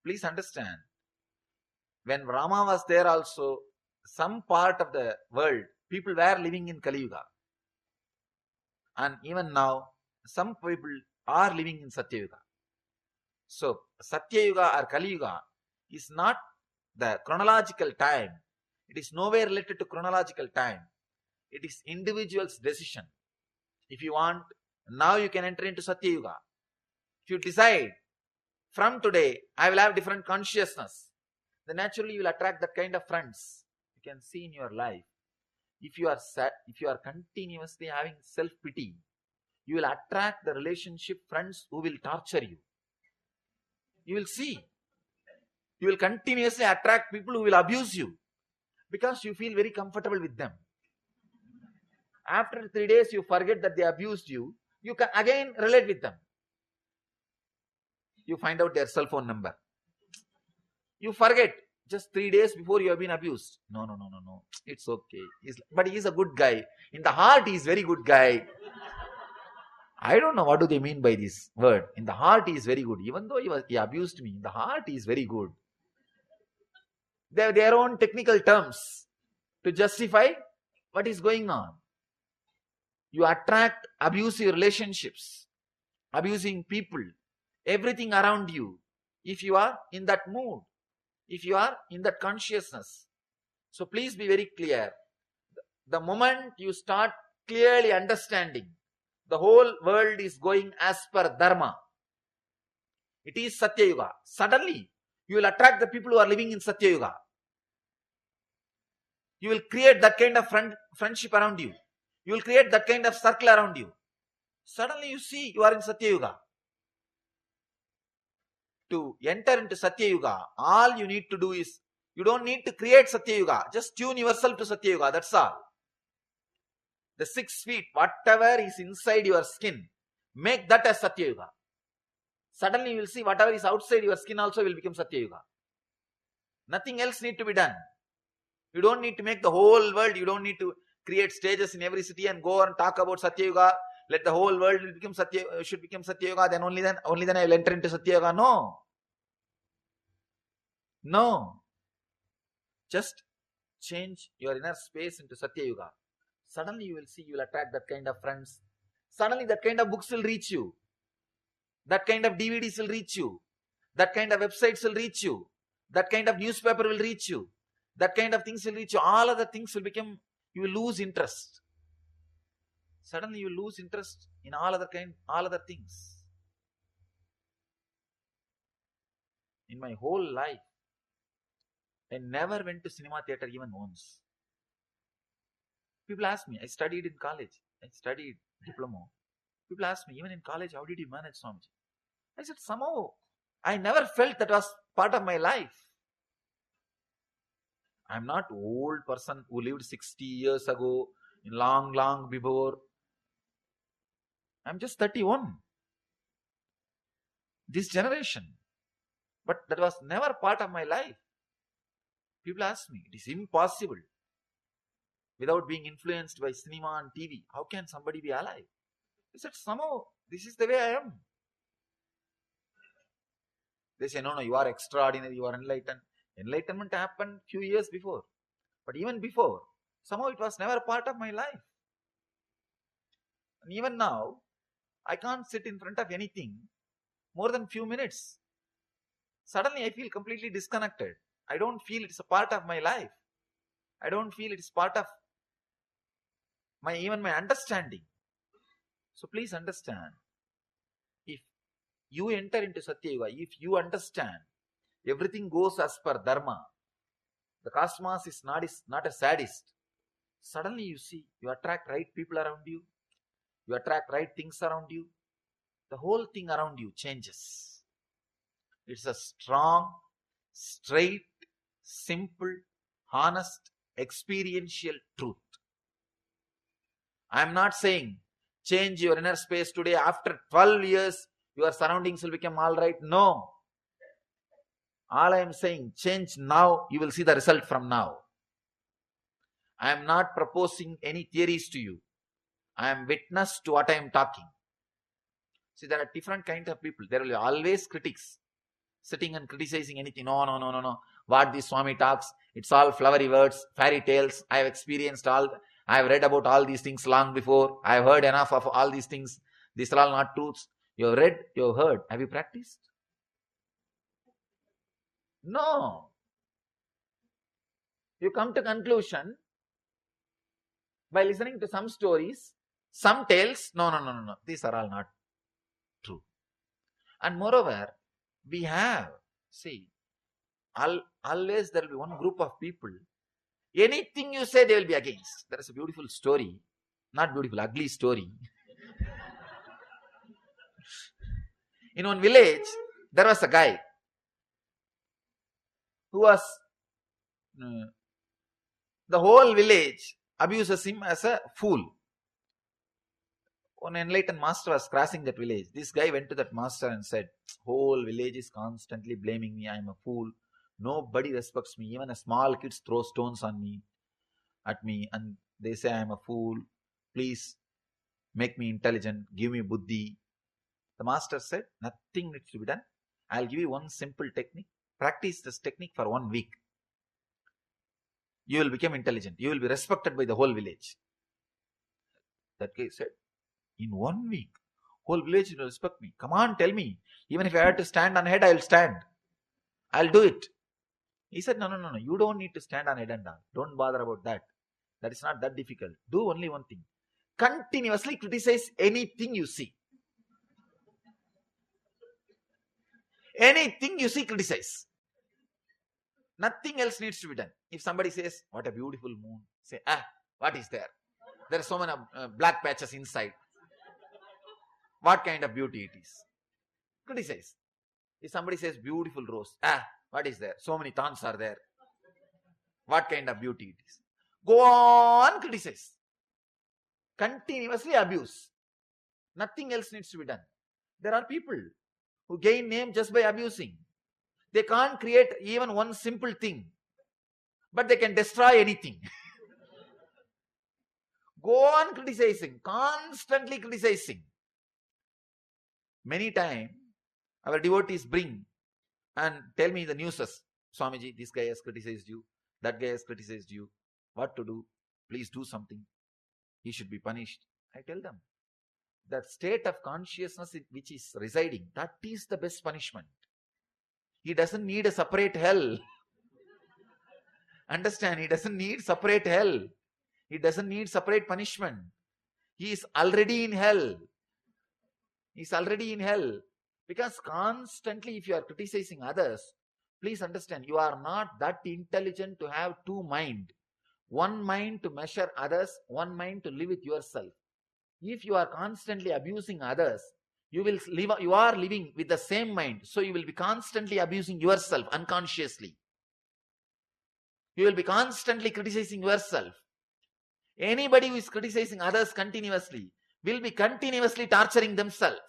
Please understand. When Rama was there also, some part of the world, people were living in Kali Yuga. And even now, some people are living in Satya Yuga. So, Satya Yuga or Kali Yuga is not the chronological time. It is nowhere related to chronological time. It is individual's decision. If you want, now you can enter into Satya Yuga. If you decide, from today, I will have different consciousness, then naturally you will attract that kind of friends. You can see in your life. If you are continuously having self-pity, you will attract the relationship friends who will torture you. You will see. You will continuously attract people who will abuse you because you feel very comfortable with them. After 3 days, you forget that they abused you. You can again relate with them. You find out their cell phone number. You forget just 3 days before you have been abused. No. It's okay. But he is a good guy. In the heart, he is very good guy. I don't know what do they mean by this word. In the heart, he is very good. Even though he abused me, in the heart, he is very good. They have their own technical terms to justify what is going on. You attract abusive relationships, abusing people, everything around you, if you are in that mood, if you are in that consciousness. So please be very clear. The moment you start clearly understanding the whole world is going as per Dharma, it is Satya Yuga. Suddenly, you will attract the people who are living in Satya Yuga. You will create that kind of friendship around you. You will create that kind of circle around you. Suddenly you see you are in Satya Yuga. To enter into Satya Yuga, all you need to do is, you don't need to create Satya Yuga. Just tune yourself to Satya Yuga. That's all. The 6 feet, whatever is inside your skin, make that as Satya Yuga. Suddenly you will see whatever is outside your skin also will become Satya Yuga. Nothing else need to be done. You don't need to make the whole world. You don't need to create stages in every city and go and talk about Satya Yuga. Let the whole world should become Satya Yuga. Then only then I will enter into Satya Yuga. No. Just change your inner space into Satya Yuga. Suddenly you will see, you will attract that kind of friends. Suddenly that kind of books will reach you. That kind of DVDs will reach you. That kind of websites will reach you. That kind of newspaper will reach you. That kind of things will reach you. All other things will become, you will lose interest. Suddenly you lose interest in all other things. In my whole life, I never went to cinema theater even once. People ask me, I studied in college. I studied diploma. People ask me, even in college, how did you manage, Swamiji? I said, somehow, I never felt that was part of my life. I'm not old person who lived 60 years ago, long, long before. I'm just 31. This generation. But that was never part of my life. People ask me, it is impossible. Without being influenced by cinema and TV, how can somebody be alive? I said, somehow, this is the way I am. They say, no, you are extraordinary, you are enlightened. Enlightenment happened few years before. But even before, somehow it was never part of my life. And even now, I can't sit in front of anything more than few minutes. Suddenly I feel completely disconnected. I don't feel it's a part of my life. I don't feel it's part of even my understanding. So please understand, if you enter into Satya Yuga, if you understand everything goes as per Dharma, the cosmos is not a sadist. Suddenly you see, you attract right people around you, you attract right things around you, the whole thing around you changes. It's a strong, straight, simple, honest, experiential truth. I am not saying change your inner space today, after 12 years your surroundings will become all right. No. All I am saying, change now, you will see the result from now. I am not proposing any theories to you. I am witness to what I am talking. See, there are different kinds of people. There will be always critics sitting and criticizing anything. No. What this Swami talks, it's all flowery words, fairy tales. I have experienced all, I have read about all these things long before. I have heard enough of all these things. These are all not truths. You have read, you have heard. Have you practiced? No. You come to conclusion by listening to some stories, some tales. No. These are all not true. And moreover, we have, see, always there will be one group of people, anything you say they will be against. There is a beautiful story, not beautiful, ugly story. In one village, there was a guy who was, the whole village abuses him as a fool. One enlightened master was crossing that village. This guy went to that master and said, whole village is constantly blaming me. I am a fool. Nobody respects me. Even a small kids throw stones at me, and they say I am a fool. Please make me intelligent. Give me Buddhi. The master said, nothing needs to be done. I'll give you one simple technique. Practice this technique for 1 week. You will become intelligent. You will be respected by the whole village. That guy said, in 1 week, whole village will respect me. Come on, tell me. Even if I have to stand on head, I will stand. I'll do it. He said, no. You don't need to stand on head and down. Don't bother about that. That is not that difficult. Do only one thing. Continuously criticize anything you see. Anything you see, criticize. Nothing else needs to be done. If somebody says, what a beautiful moon, say, what is there? There are so many black patches inside. What kind of beauty it is? Criticize. If somebody says, beautiful rose, what is there? So many thorns are there. What kind of beauty it is? Go on, criticize. Continuously abuse. Nothing else needs to be done. There are people who gain name just by abusing. They can't create even one simple thing, but they can destroy anything. Go on criticizing, constantly criticizing. Many times, our devotees bring and tell me the newses. Swamiji, this guy has criticized you. That guy has criticized you. What to do? Please do something. He should be punished. I tell them, that state of consciousness which is residing, that is the best punishment. He doesn't need a separate hell. Understand? He doesn't need separate hell. He doesn't need separate punishment. He is already in hell. He is already in hell. Because constantly if you are criticizing others, please understand, you are not that intelligent to have two minds. One mind to measure others, one mind to live with yourself. If you are constantly abusing others, you are living with the same mind. So you will be constantly abusing yourself unconsciously. You will be constantly criticizing yourself. Anybody who is criticizing others continuously will be continuously torturing themselves.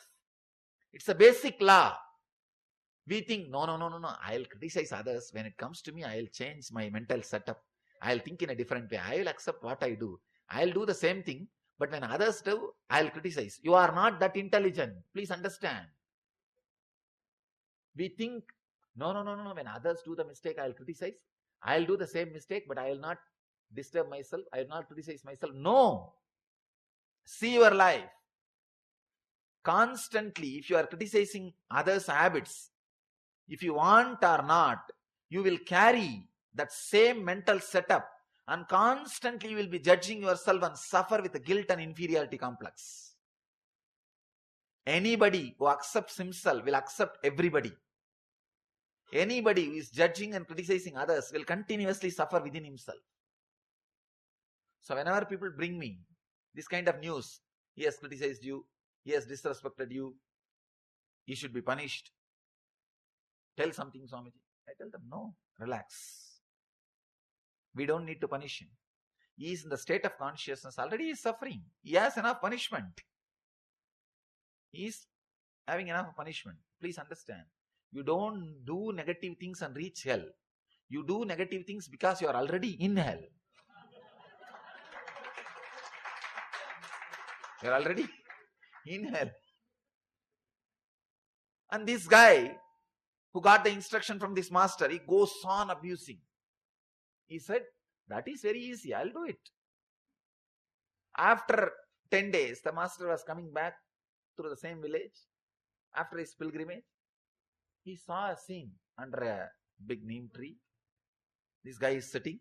It's a basic law. We think, no, I'll criticize others. When it comes to me, I'll change my mental setup. I'll think in a different way. I will accept what I do. I'll do the same thing. But when others do, I'll criticize. You are not that intelligent. Please understand. We think, no. When others do the mistake, I'll criticize. I'll do the same mistake, but I will not disturb myself. I will not criticize myself. No. See your life. Constantly, if you are criticizing others' habits, if you want or not, you will carry that same mental setup and constantly you will be judging yourself and suffer with a guilt and inferiority complex. Anybody who accepts himself will accept everybody. Anybody who is judging and criticizing others will continuously suffer within himself. So whenever people bring me this kind of news, he has criticized you, he has disrespected you, he should be punished. Tell something, Swamiji. I tell them, no, relax. We don't need to punish him. He is in the state of consciousness. Already he is suffering. He has enough punishment. He is having enough punishment. Please understand. You don't do negative things and reach hell. You do negative things because you are already in hell. You are already in hell. And this guy who got the instruction from this master, he goes on abusing. He said, that is very easy, I'll do it. After 10 days, the master was coming back through the same village. After his pilgrimage, he saw a scene under a big neem tree. This guy is sitting,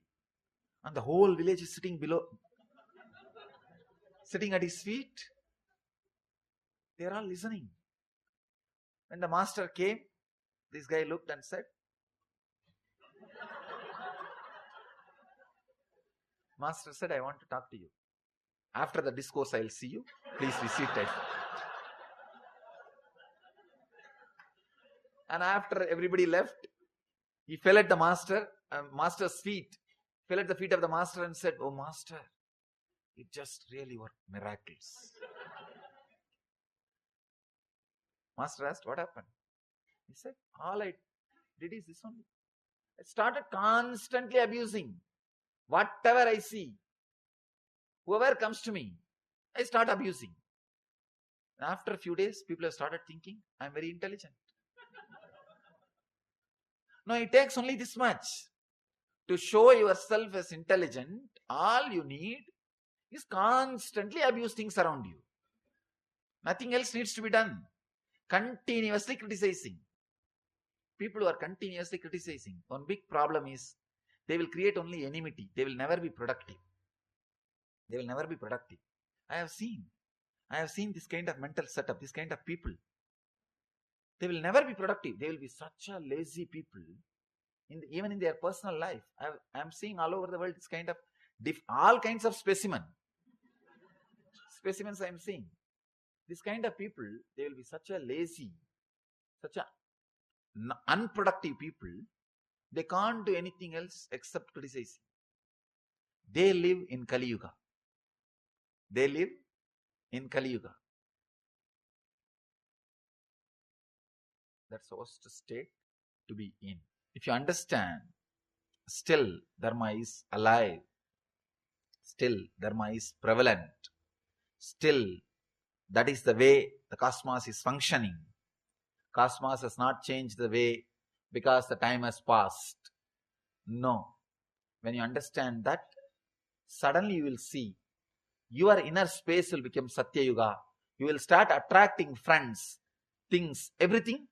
and the whole village is sitting below, sitting at his feet. They are all listening. When the master came, this guy looked and said, Master said, I want to talk to you. After the discourse, I'll see you. Please be seated. And after everybody left, he fell at the master's feet, fell at the feet of the master and said, oh master, it just really worked miracles. Master asked, what happened? He said, all I did is this only. I started constantly abusing. Whatever I see, whoever comes to me, I start abusing. And after a few days, people have started thinking, I am very intelligent. No, it takes only this much. To show yourself as intelligent, all you need is constantly abuse things around you. Nothing else needs to be done. Continuously criticizing. People who are continuously criticizing, one big problem is they will create only enmity. They will never be productive. They will never be productive. I have seen this kind of mental setup, this kind of people. They will never be productive. They will be such a lazy people, even in their personal life. I am seeing all over the world this kind of, all kinds of specimens I am seeing. This kind of people, they will be such a lazy, such a unproductive people. They can't do anything else except criticizing. They live in Kali Yuga. They live in Kali Yuga. That's the worst state to be in. If you understand, still Dharma is alive. Still Dharma is prevalent. Still, that is the way the cosmos is functioning. Cosmos has not changed the way because the time has passed. No. When you understand that, suddenly you will see your inner space will become Satya Yuga. You will start attracting friends, things, everything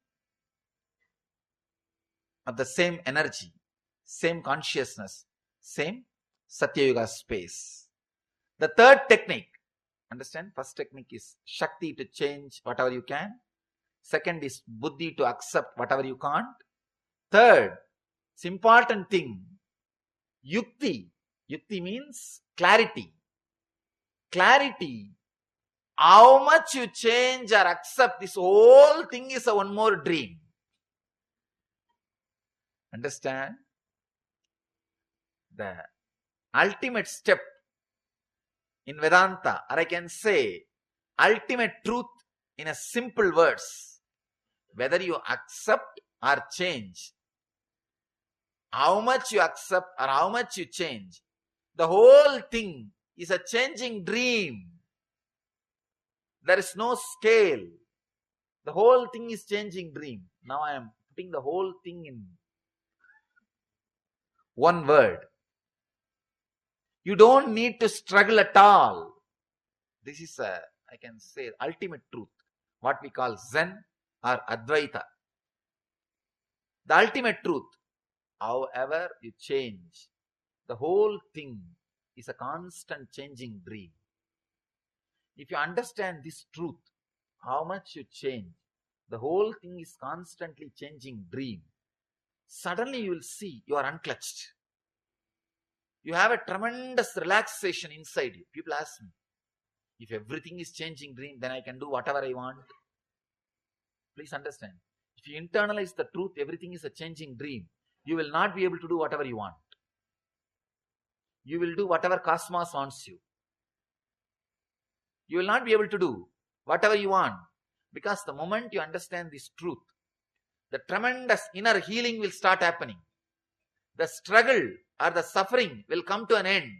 of the same energy, same consciousness, same Satya Yuga space. The third technique, understand? First technique is Shakti, to change whatever you can. Second is Buddhi, to accept whatever you can't. Third, it's important thing, Yukti. Yukti means clarity. Clarity. How much you change or accept, this whole thing is a one more dream. Understand? the ultimate step in Vedanta, or I can say ultimate truth in a simple words. Whether you accept or change, how much you accept or how much you change, the whole thing is a changing dream. There is no scale. The whole thing is changing dream. Now I am putting the whole thing in one word. You don't need to struggle at all. This is I can say, ultimate truth. What we call Zen or Advaita. The ultimate truth. However you change, the whole thing is a constant changing dream. If you understand this truth, how much you change, the whole thing is constantly changing dream. Suddenly you will see you are unclutched. You have a tremendous relaxation inside you. People ask me, if everything is changing dream, then I can do whatever I want. Please understand. If you internalize the truth, everything is a changing dream, you will not be able to do whatever you want. You will do whatever cosmos wants you. You will not be able to do whatever you want. Because the moment you understand this truth, the tremendous inner healing will start happening. The struggle or the suffering will come to an end.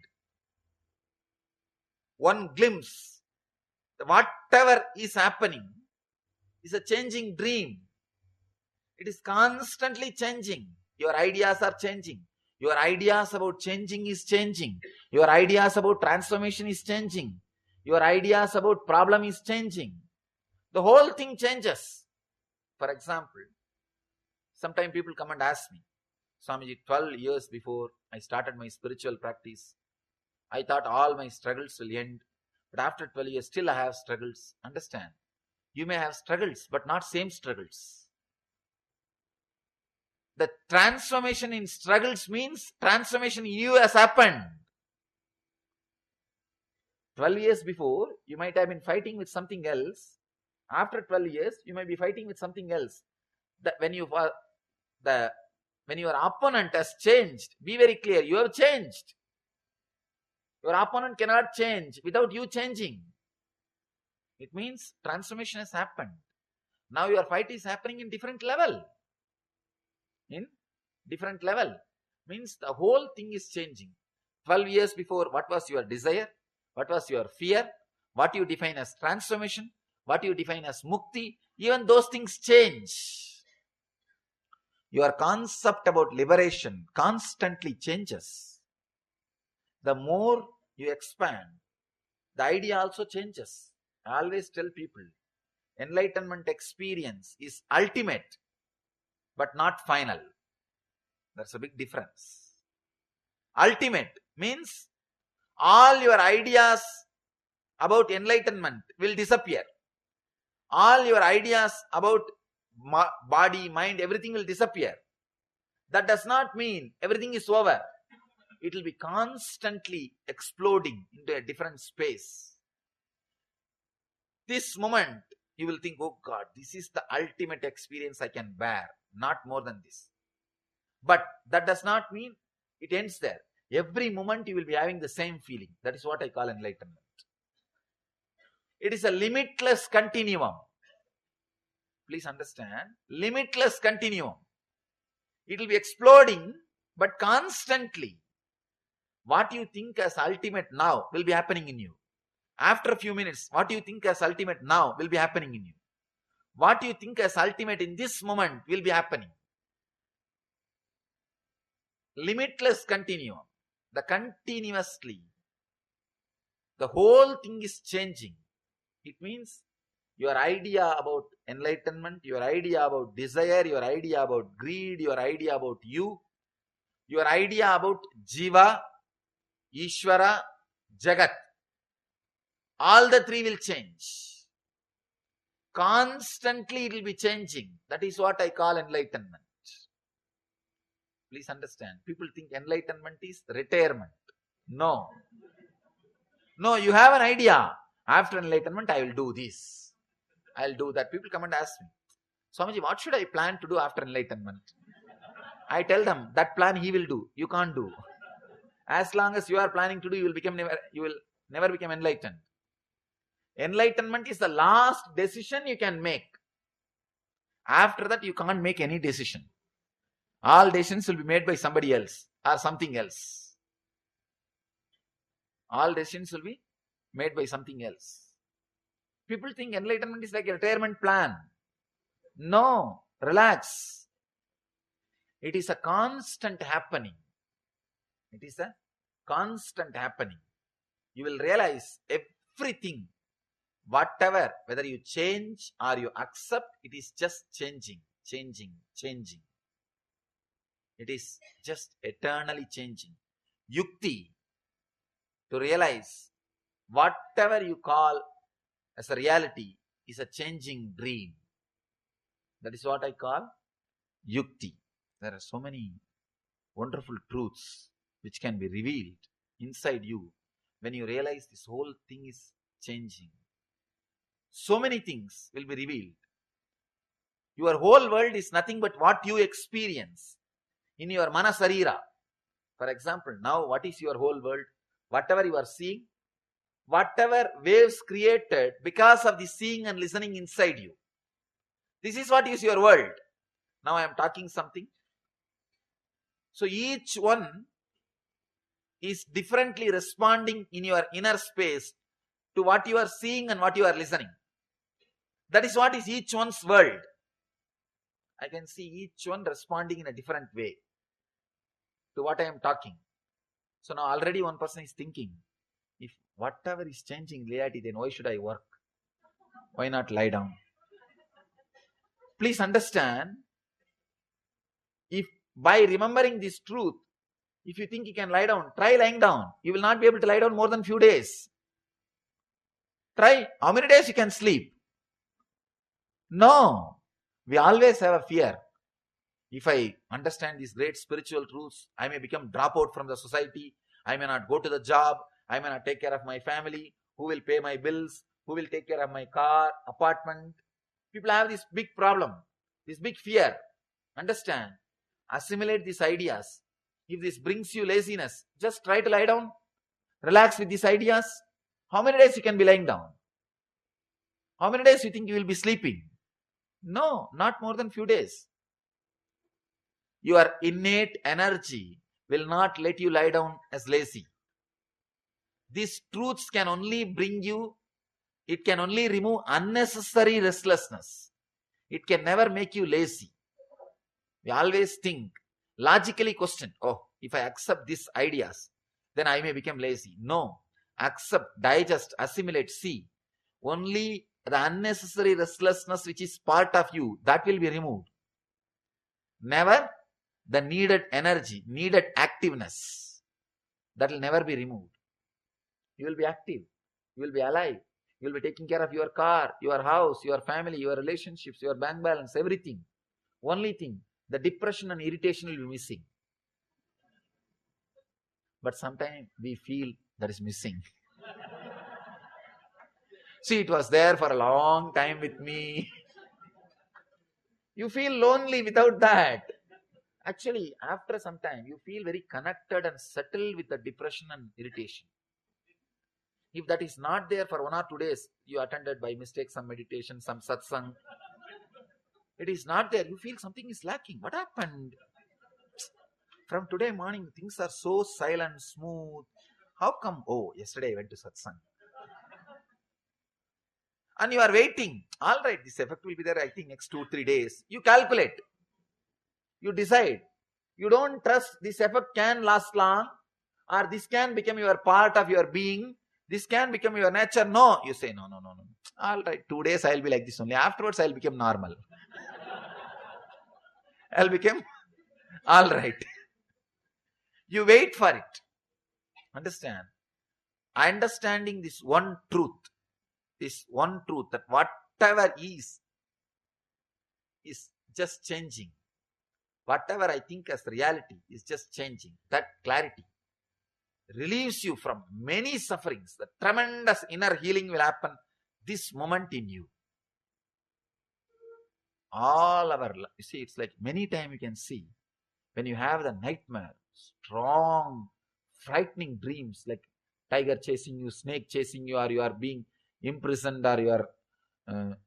One glimpse, whatever is happening is a changing dream. It is constantly changing. Your ideas are changing. Your ideas about changing is changing. Your ideas about transformation is changing. Your ideas about problem is changing. The whole thing changes. For example, sometimes people come and ask me, Swamiji, 12 years before I started my spiritual practice, I thought all my struggles will end. But after 12 years, still I have struggles. Understand? You may have struggles, but not same struggles. The transformation in struggles means transformation in you has happened. 12 years before, you might have been fighting with something else. After 12 years, you might be fighting with something else. When your opponent has changed, be very clear, you have changed. Your opponent cannot change without you changing. It means transformation has happened. Now your fight is happening in different level. In different level. Means the whole thing is changing. 12 years before, what was your desire? What was your fear? What you define as transformation? What you define as mukti? Even those things change. Your concept about liberation constantly changes. The more you expand, the idea also changes. I always tell people, enlightenment experience is ultimate, but not final. That's a big difference. Ultimate means all your ideas about enlightenment will disappear. All your ideas about body, mind, everything will disappear. That does not mean everything is over. It will be constantly exploding into a different space. This moment, you will think, oh God, this is the ultimate experience I can bear. Not more than this. But that does not mean it ends there. Every moment you will be having the same feeling. That is what I call enlightenment. It is a limitless continuum. Please understand, limitless continuum. It will be exploding, but constantly. What you think as ultimate now will be happening in you. After a few minutes, what you think as ultimate now will be happening in you. What you think as ultimate in this moment will be happening. Limitless continuum. The continuously. The whole thing is changing. It means your idea about enlightenment, your idea about desire, your idea about greed, your idea about you, your idea about Jiva, Ishvara, Jagat. All the three will change. Constantly it will be changing. That is what I call enlightenment. Please understand. People think enlightenment is retirement. No. No, you have an idea. After enlightenment, I will do this. I will do that. People come and ask me, Swamiji, what should I plan to do after enlightenment? I tell them, that plan he will do. You can't do. As long as you are planning to do, you will never become enlightened. Enlightenment is the last decision you can make. After that, you can't make any decision. All decisions will be made by somebody else or something else. All decisions will be made by something else. People think enlightenment is like a retirement plan. No, relax. It is a constant happening. It is a constant happening. You will realize everything, whatever, whether you change or you accept, it is just changing, changing, changing. It is just eternally changing. Yukti, to realize whatever you call as a reality is a changing dream. That is what I call Yukti. There are so many wonderful truths which can be revealed inside you when you realize this whole thing is changing. So many things will be revealed. Your whole world is nothing but what you experience in your manasarira. For example, now what is your whole world? Whatever you are seeing, whatever waves created because of the seeing and listening inside you. This is what is your world. Now I am talking something. So each one is differently responding in your inner space to what you are seeing and what you are listening. That is what is each one's world. I can see each one responding in a different way to what I am talking. So now already one person is thinking, if whatever is changing reality, then why should I work? Why not lie down? Please understand, if by remembering this truth, if you think you can lie down, try lying down. You will not be able to lie down more than few days. Try. How many days you can sleep? No. We always have a fear. If I understand these great spiritual truths, I may become dropout from the society. I may not go to the job. I may not take care of my family. Who will pay my bills? Who will take care of my car, apartment? People have this big problem, this big fear. Understand? Assimilate these ideas. If this brings you laziness, just try to lie down. Relax with these ideas. How many days you can be lying down? How many days you think you will be sleeping? No, not more than few days. Your innate energy will not let you lie down as lazy. These truths can only bring you, it can only remove unnecessary restlessness. It can never make you lazy. We always think, logically question, oh, if I accept these ideas, then I may become lazy. No, accept, digest, assimilate, see. Only the unnecessary restlessness which is part of you, that will be removed. Never the needed energy, needed activeness, that will never be removed. You will be active, you will be alive, you will be taking care of your car, your house, your family, your relationships, your bank balance, everything. Only thing, the depression and irritation will be missing. But sometimes we feel that is missing. See, it was there for a long time with me. You feel lonely without that. Actually, after some time, you feel very connected and settled with the depression and irritation. If that is not there for 1 or 2 days, you attended by mistake some meditation, some satsang. It is not there. You feel something is lacking. What happened? From today morning, things are so silent, smooth. How come? Oh, yesterday I went to satsang. And you are waiting. All right, this effect will be there, I think, next 2-3 days. You calculate. You decide. You don't trust this effect can last long, or this can become your part of your being. This can become your nature. No. You say, no. All right, 2 days I will be like this only. Afterwards, I will become normal. I will become all right. You wait for it. Understand? Understanding this one truth, that whatever is just changing. Whatever I think as reality is just changing. That clarity relieves you from many sufferings. The tremendous inner healing will happen this moment in you. All our life, you see, it's like many times you can see when you have the nightmare, strong frightening dreams like tiger chasing you, snake chasing you, or you are being imprisoned, or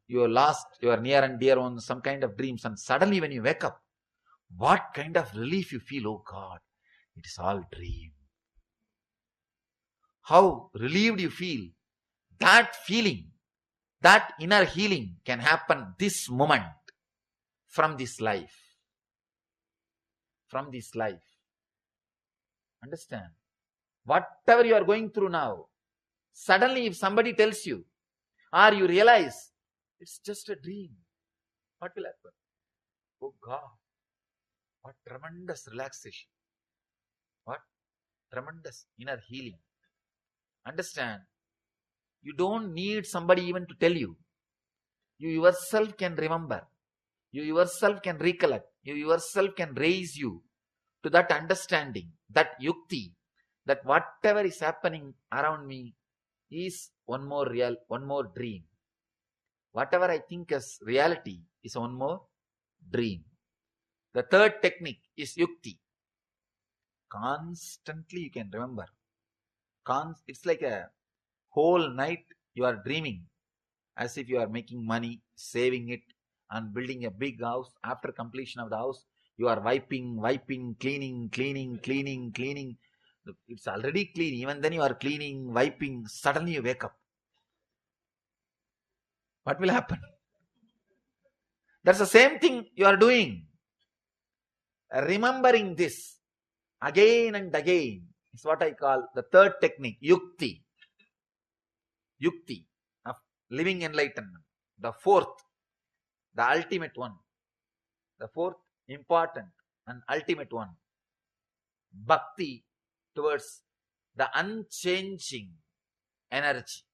you are lost, you are near and dear on some kind of dreams, and suddenly when you wake up, what kind of relief you feel? Oh God, it is all dream. How relieved you feel. That feeling, that inner healing can happen this moment from this life. From this life. Understand? Whatever you are going through now, suddenly if somebody tells you, or you realize it's just a dream, what will happen? Oh God, what tremendous relaxation. What tremendous inner healing. Understand? You don't need somebody even to tell you. You yourself can remember. You yourself can recollect. You yourself can raise you to that understanding, that yukti, that whatever is happening around me is one more dream. Whatever I think as reality is one more dream. The third technique is yukti. Constantly you can remember. It's like a whole night you are dreaming as if you are making money, saving it, and building a big house. After completion of the house, you are wiping, cleaning. It's already clean. Even then you are cleaning, wiping. Suddenly you wake up. What will happen? That's the same thing you are doing. Remembering this again and again is what I call the third technique, yukti. Yukti of living enlightenment. The fourth, the ultimate one. The fourth important and ultimate one. Bhakti towards the unchanging energy.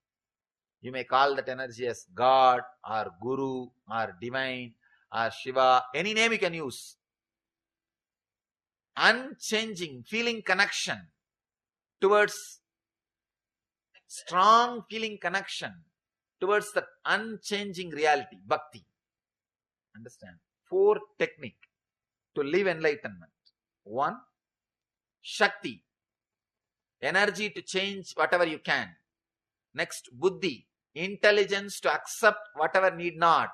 You may call that energy as God or Guru or Divine or Shiva. Any name you can use. Unchanging, feeling connection towards, strong feeling connection towards the unchanging reality, Bhakti. Understand? Four technique to live enlightenment. One, Shakti, energy to change whatever you can. Next, Buddhi, intelligence to accept whatever need not.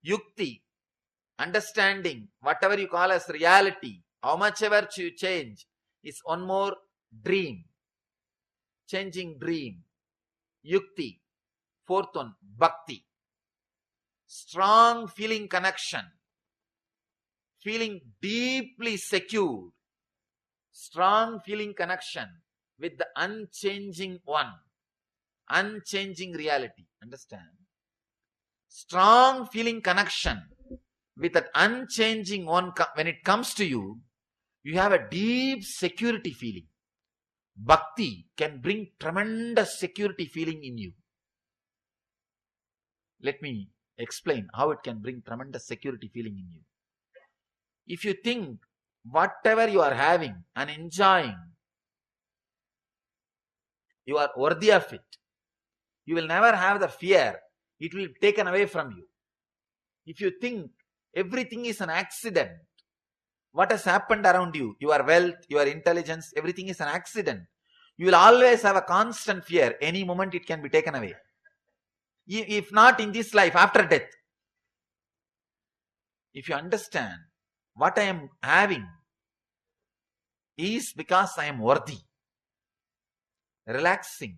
Yukti, understanding whatever you call as reality, how much ever you change, is one more dream. Changing dream. Yukti. Fourth one, Bhakti. Strong feeling connection. Feeling deeply secure. Strong feeling connection with the unchanging one. Unchanging reality. Understand? Strong feeling connection with that unchanging one. When it comes to you, you have a deep security feeling. Bhakti can bring tremendous security feeling in you. Let me explain how it can bring tremendous security feeling in you. If you think whatever you are having and enjoying, you are worthy of it, you will never have the fear it will be taken away from you. If you think everything is an accident, what has happened around you, your wealth, your intelligence, everything is an accident, you will always have a constant fear. Any moment it can be taken away. If not in this life, after death. If you understand what I am having is because I am worthy. Relaxing.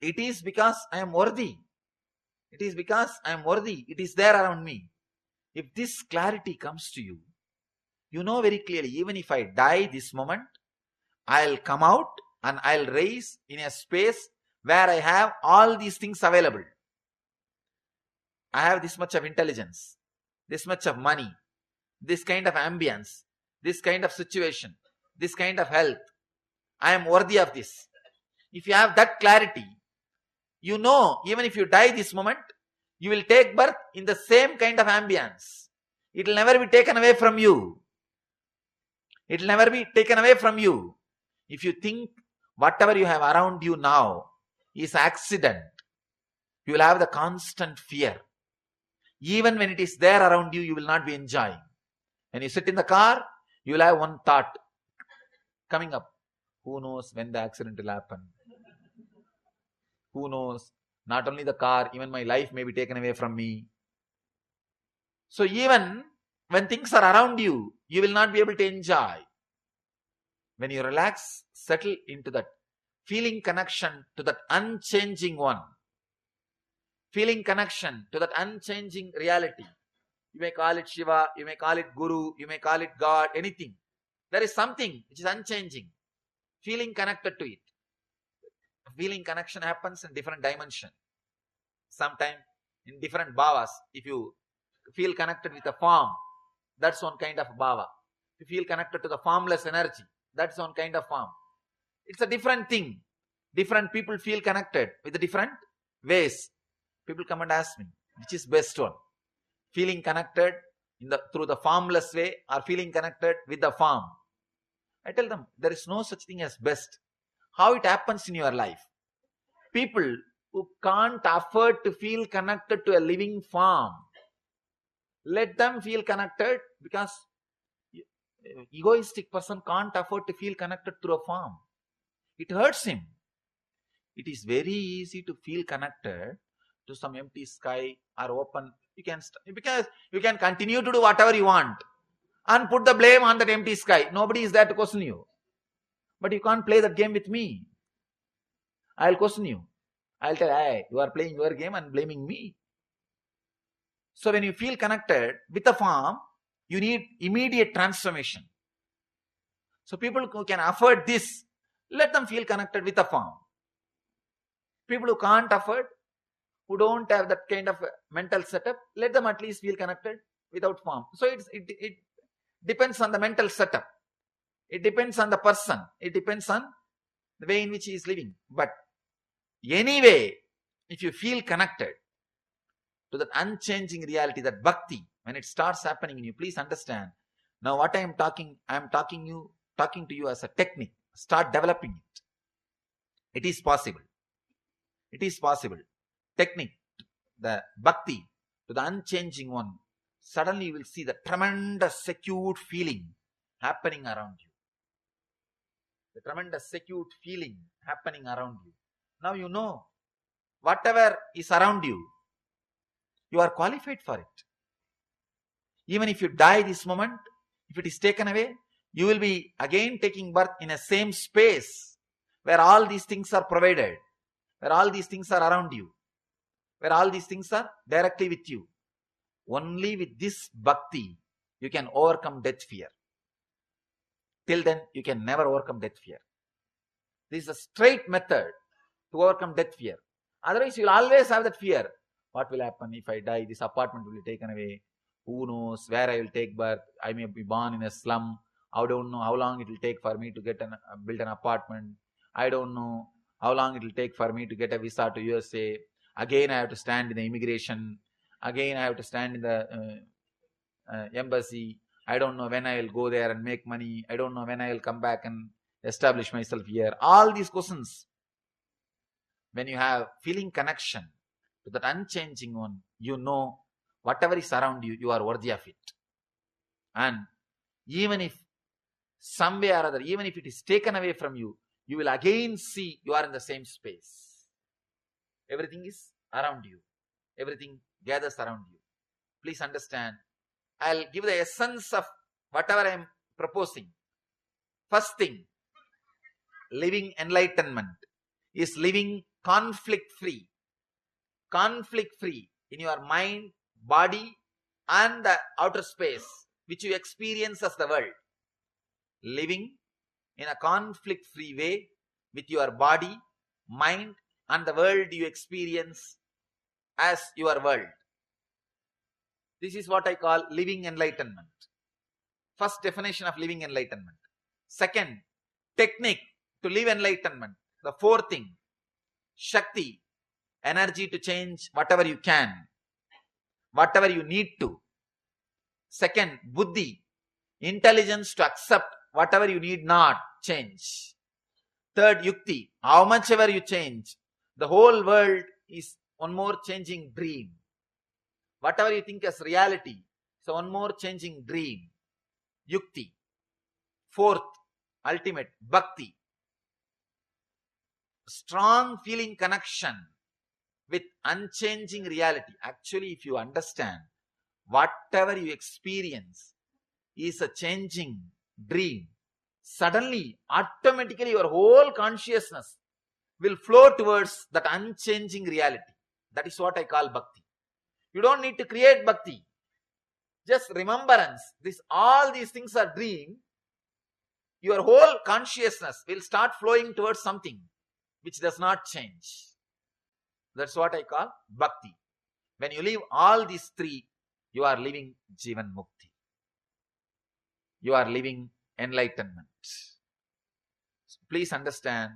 It is because I am worthy. It is because I am worthy. It is there around me. If this clarity comes to you, you know very clearly, even if I die this moment, I'll come out and I'll rise in a space where I have all these things available. I have this much of intelligence, this much of money, this kind of ambience, this kind of situation, this kind of health. I am worthy of this. If you have that clarity, you know, even if you die this moment, you will take birth in the same kind of ambience. It will never be taken away from you. It will never be taken away from you. If you think whatever you have around you now is accident, you will have the constant fear. Even when it is there around you, you will not be enjoying. When you sit in the car, you will have one thought coming up. Who knows when the accident will happen? Who knows? Not only the car, even my life may be taken away from me. So even when things are around you, you will not be able to enjoy. When you relax, settle into that feeling connection to that unchanging one. Feeling connection to that unchanging reality. You may call it Shiva, you may call it Guru, you may call it God, anything. There is something which is unchanging. Feeling connected to it. Feeling connection happens in different dimensions. Sometimes in different bhavas. If you feel connected with a form, that's one kind of bhava. If you feel connected to the formless energy, that's one kind of form. It's a different thing. Different people feel connected with the different ways. People come and ask me, which is best one? Feeling connected through the formless way or feeling connected with the form? I tell them, there is no such thing as best. How it happens in your life. People who can't afford to feel connected to a living form, let them feel connected, because egoistic person can't afford to feel connected through a form. It hurts him. It is very easy to feel connected to some empty sky or open. Because you can continue to do whatever you want and put the blame on that empty sky. Nobody is there to question you. But you can't play that game with me. I'll question you. I'll tell, hey, you are playing your game and blaming me. So when you feel connected with a form, you need immediate transformation. So people who can afford this, let them feel connected with a form. People who can't afford, who don't have that kind of mental setup, let them at least feel connected without form. So it depends on the mental setup. It depends on the person. It depends on the way in which he is living. But anyway, if you feel connected to that unchanging reality, that bhakti, when it starts happening in you, please understand. Now what I am talking to you as a technique. Start developing it. It is possible. It is possible. Technique, the bhakti to the unchanging one. Suddenly you will see the tremendous secured feeling happening around you. The tremendous secured feeling happening around you. Now you know, whatever is around you, you are qualified for it. Even if you die this moment, if it is taken away, you will be again taking birth in a same space where all these things are provided, where all these things are around you, where all these things are directly with you. Only with this bhakti, you can overcome death fear. Till then, you can never overcome death fear. This is a straight method to overcome death fear. Otherwise, you will always have that fear. What will happen if I die? This apartment will be taken away. Who knows where I will take birth? I may be born in a slum. I don't know how long it will take for me to build an apartment. I don't know how long it will take for me to get a visa to USA. Again, I have to stand in the immigration. Again, I have to stand in the embassy. I don't know when I will go there and make money. I don't know when I will come back and establish myself here. All these questions. When you have feeling connection to that unchanging one, you know whatever is around you, you are worthy of it. And even if some way or other, even if it is taken away from you, you will again see you are in the same space. Everything is around you. Everything gathers around you. Please understand. I'll give the essence of whatever I am proposing. First thing, living enlightenment is living conflict-free. Conflict-free in your mind, body, and the outer space, which you experience as the world. Living in a conflict-free way with your body, mind, and the world you experience as your world. This is what I call living enlightenment. First definition of living enlightenment. Second, technique to live enlightenment. The fourth thing, Shakti, energy to change whatever you can, whatever you need to. Second, Buddhi, intelligence to accept whatever you need not change. Third, Yukti, how much ever you change, the whole world is one more changing dream. Whatever you think as reality, so one more changing dream. Yukti. Fourth, ultimate, Bhakti. strong feeling connection with unchanging reality. Actually, if you understand, whatever you experience is a changing dream. Suddenly, automatically, your whole consciousness will flow towards that unchanging reality. That is what I call bhakti. You don't need to create bhakti. Just remembrance. All these things are dream. Your whole consciousness will start flowing towards something which does not change. That's what I call bhakti. When you leave all these three, you are living Jivan Mukti. You are living enlightenment. So please understand,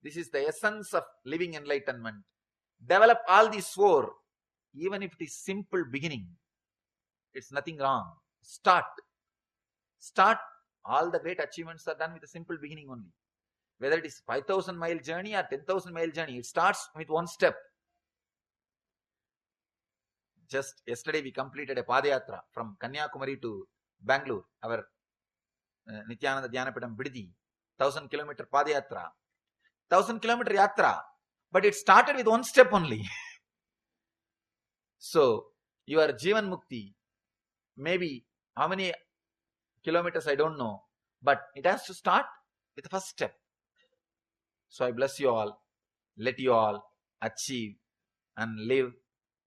this is the essence of living enlightenment. Develop all these four, even if it is simple beginning. It's nothing wrong. Start. All the great achievements are done with a simple beginning only. Whether it is 5,000-mile journey or 10,000-mile journey, it starts with one step. Just yesterday we completed a Padayatra from Kanyakumari to Bangalore, our Nithyananda Dhyanapidam Buddhi, 1,000-kilometer Padayatra. 1,000-kilometer yatra, but it started with one step only. So, your Jivan Mukti, maybe how many kilometers I don't know, but it has to start with the first step. So I bless you all, let you all achieve and live,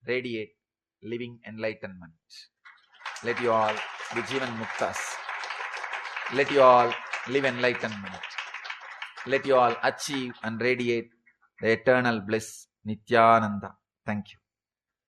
radiate, living enlightenment. Let you all be Jivan Muktas. Let you all live enlightenment. Let you all achieve and radiate the eternal bliss, Nithyananda. Thank you.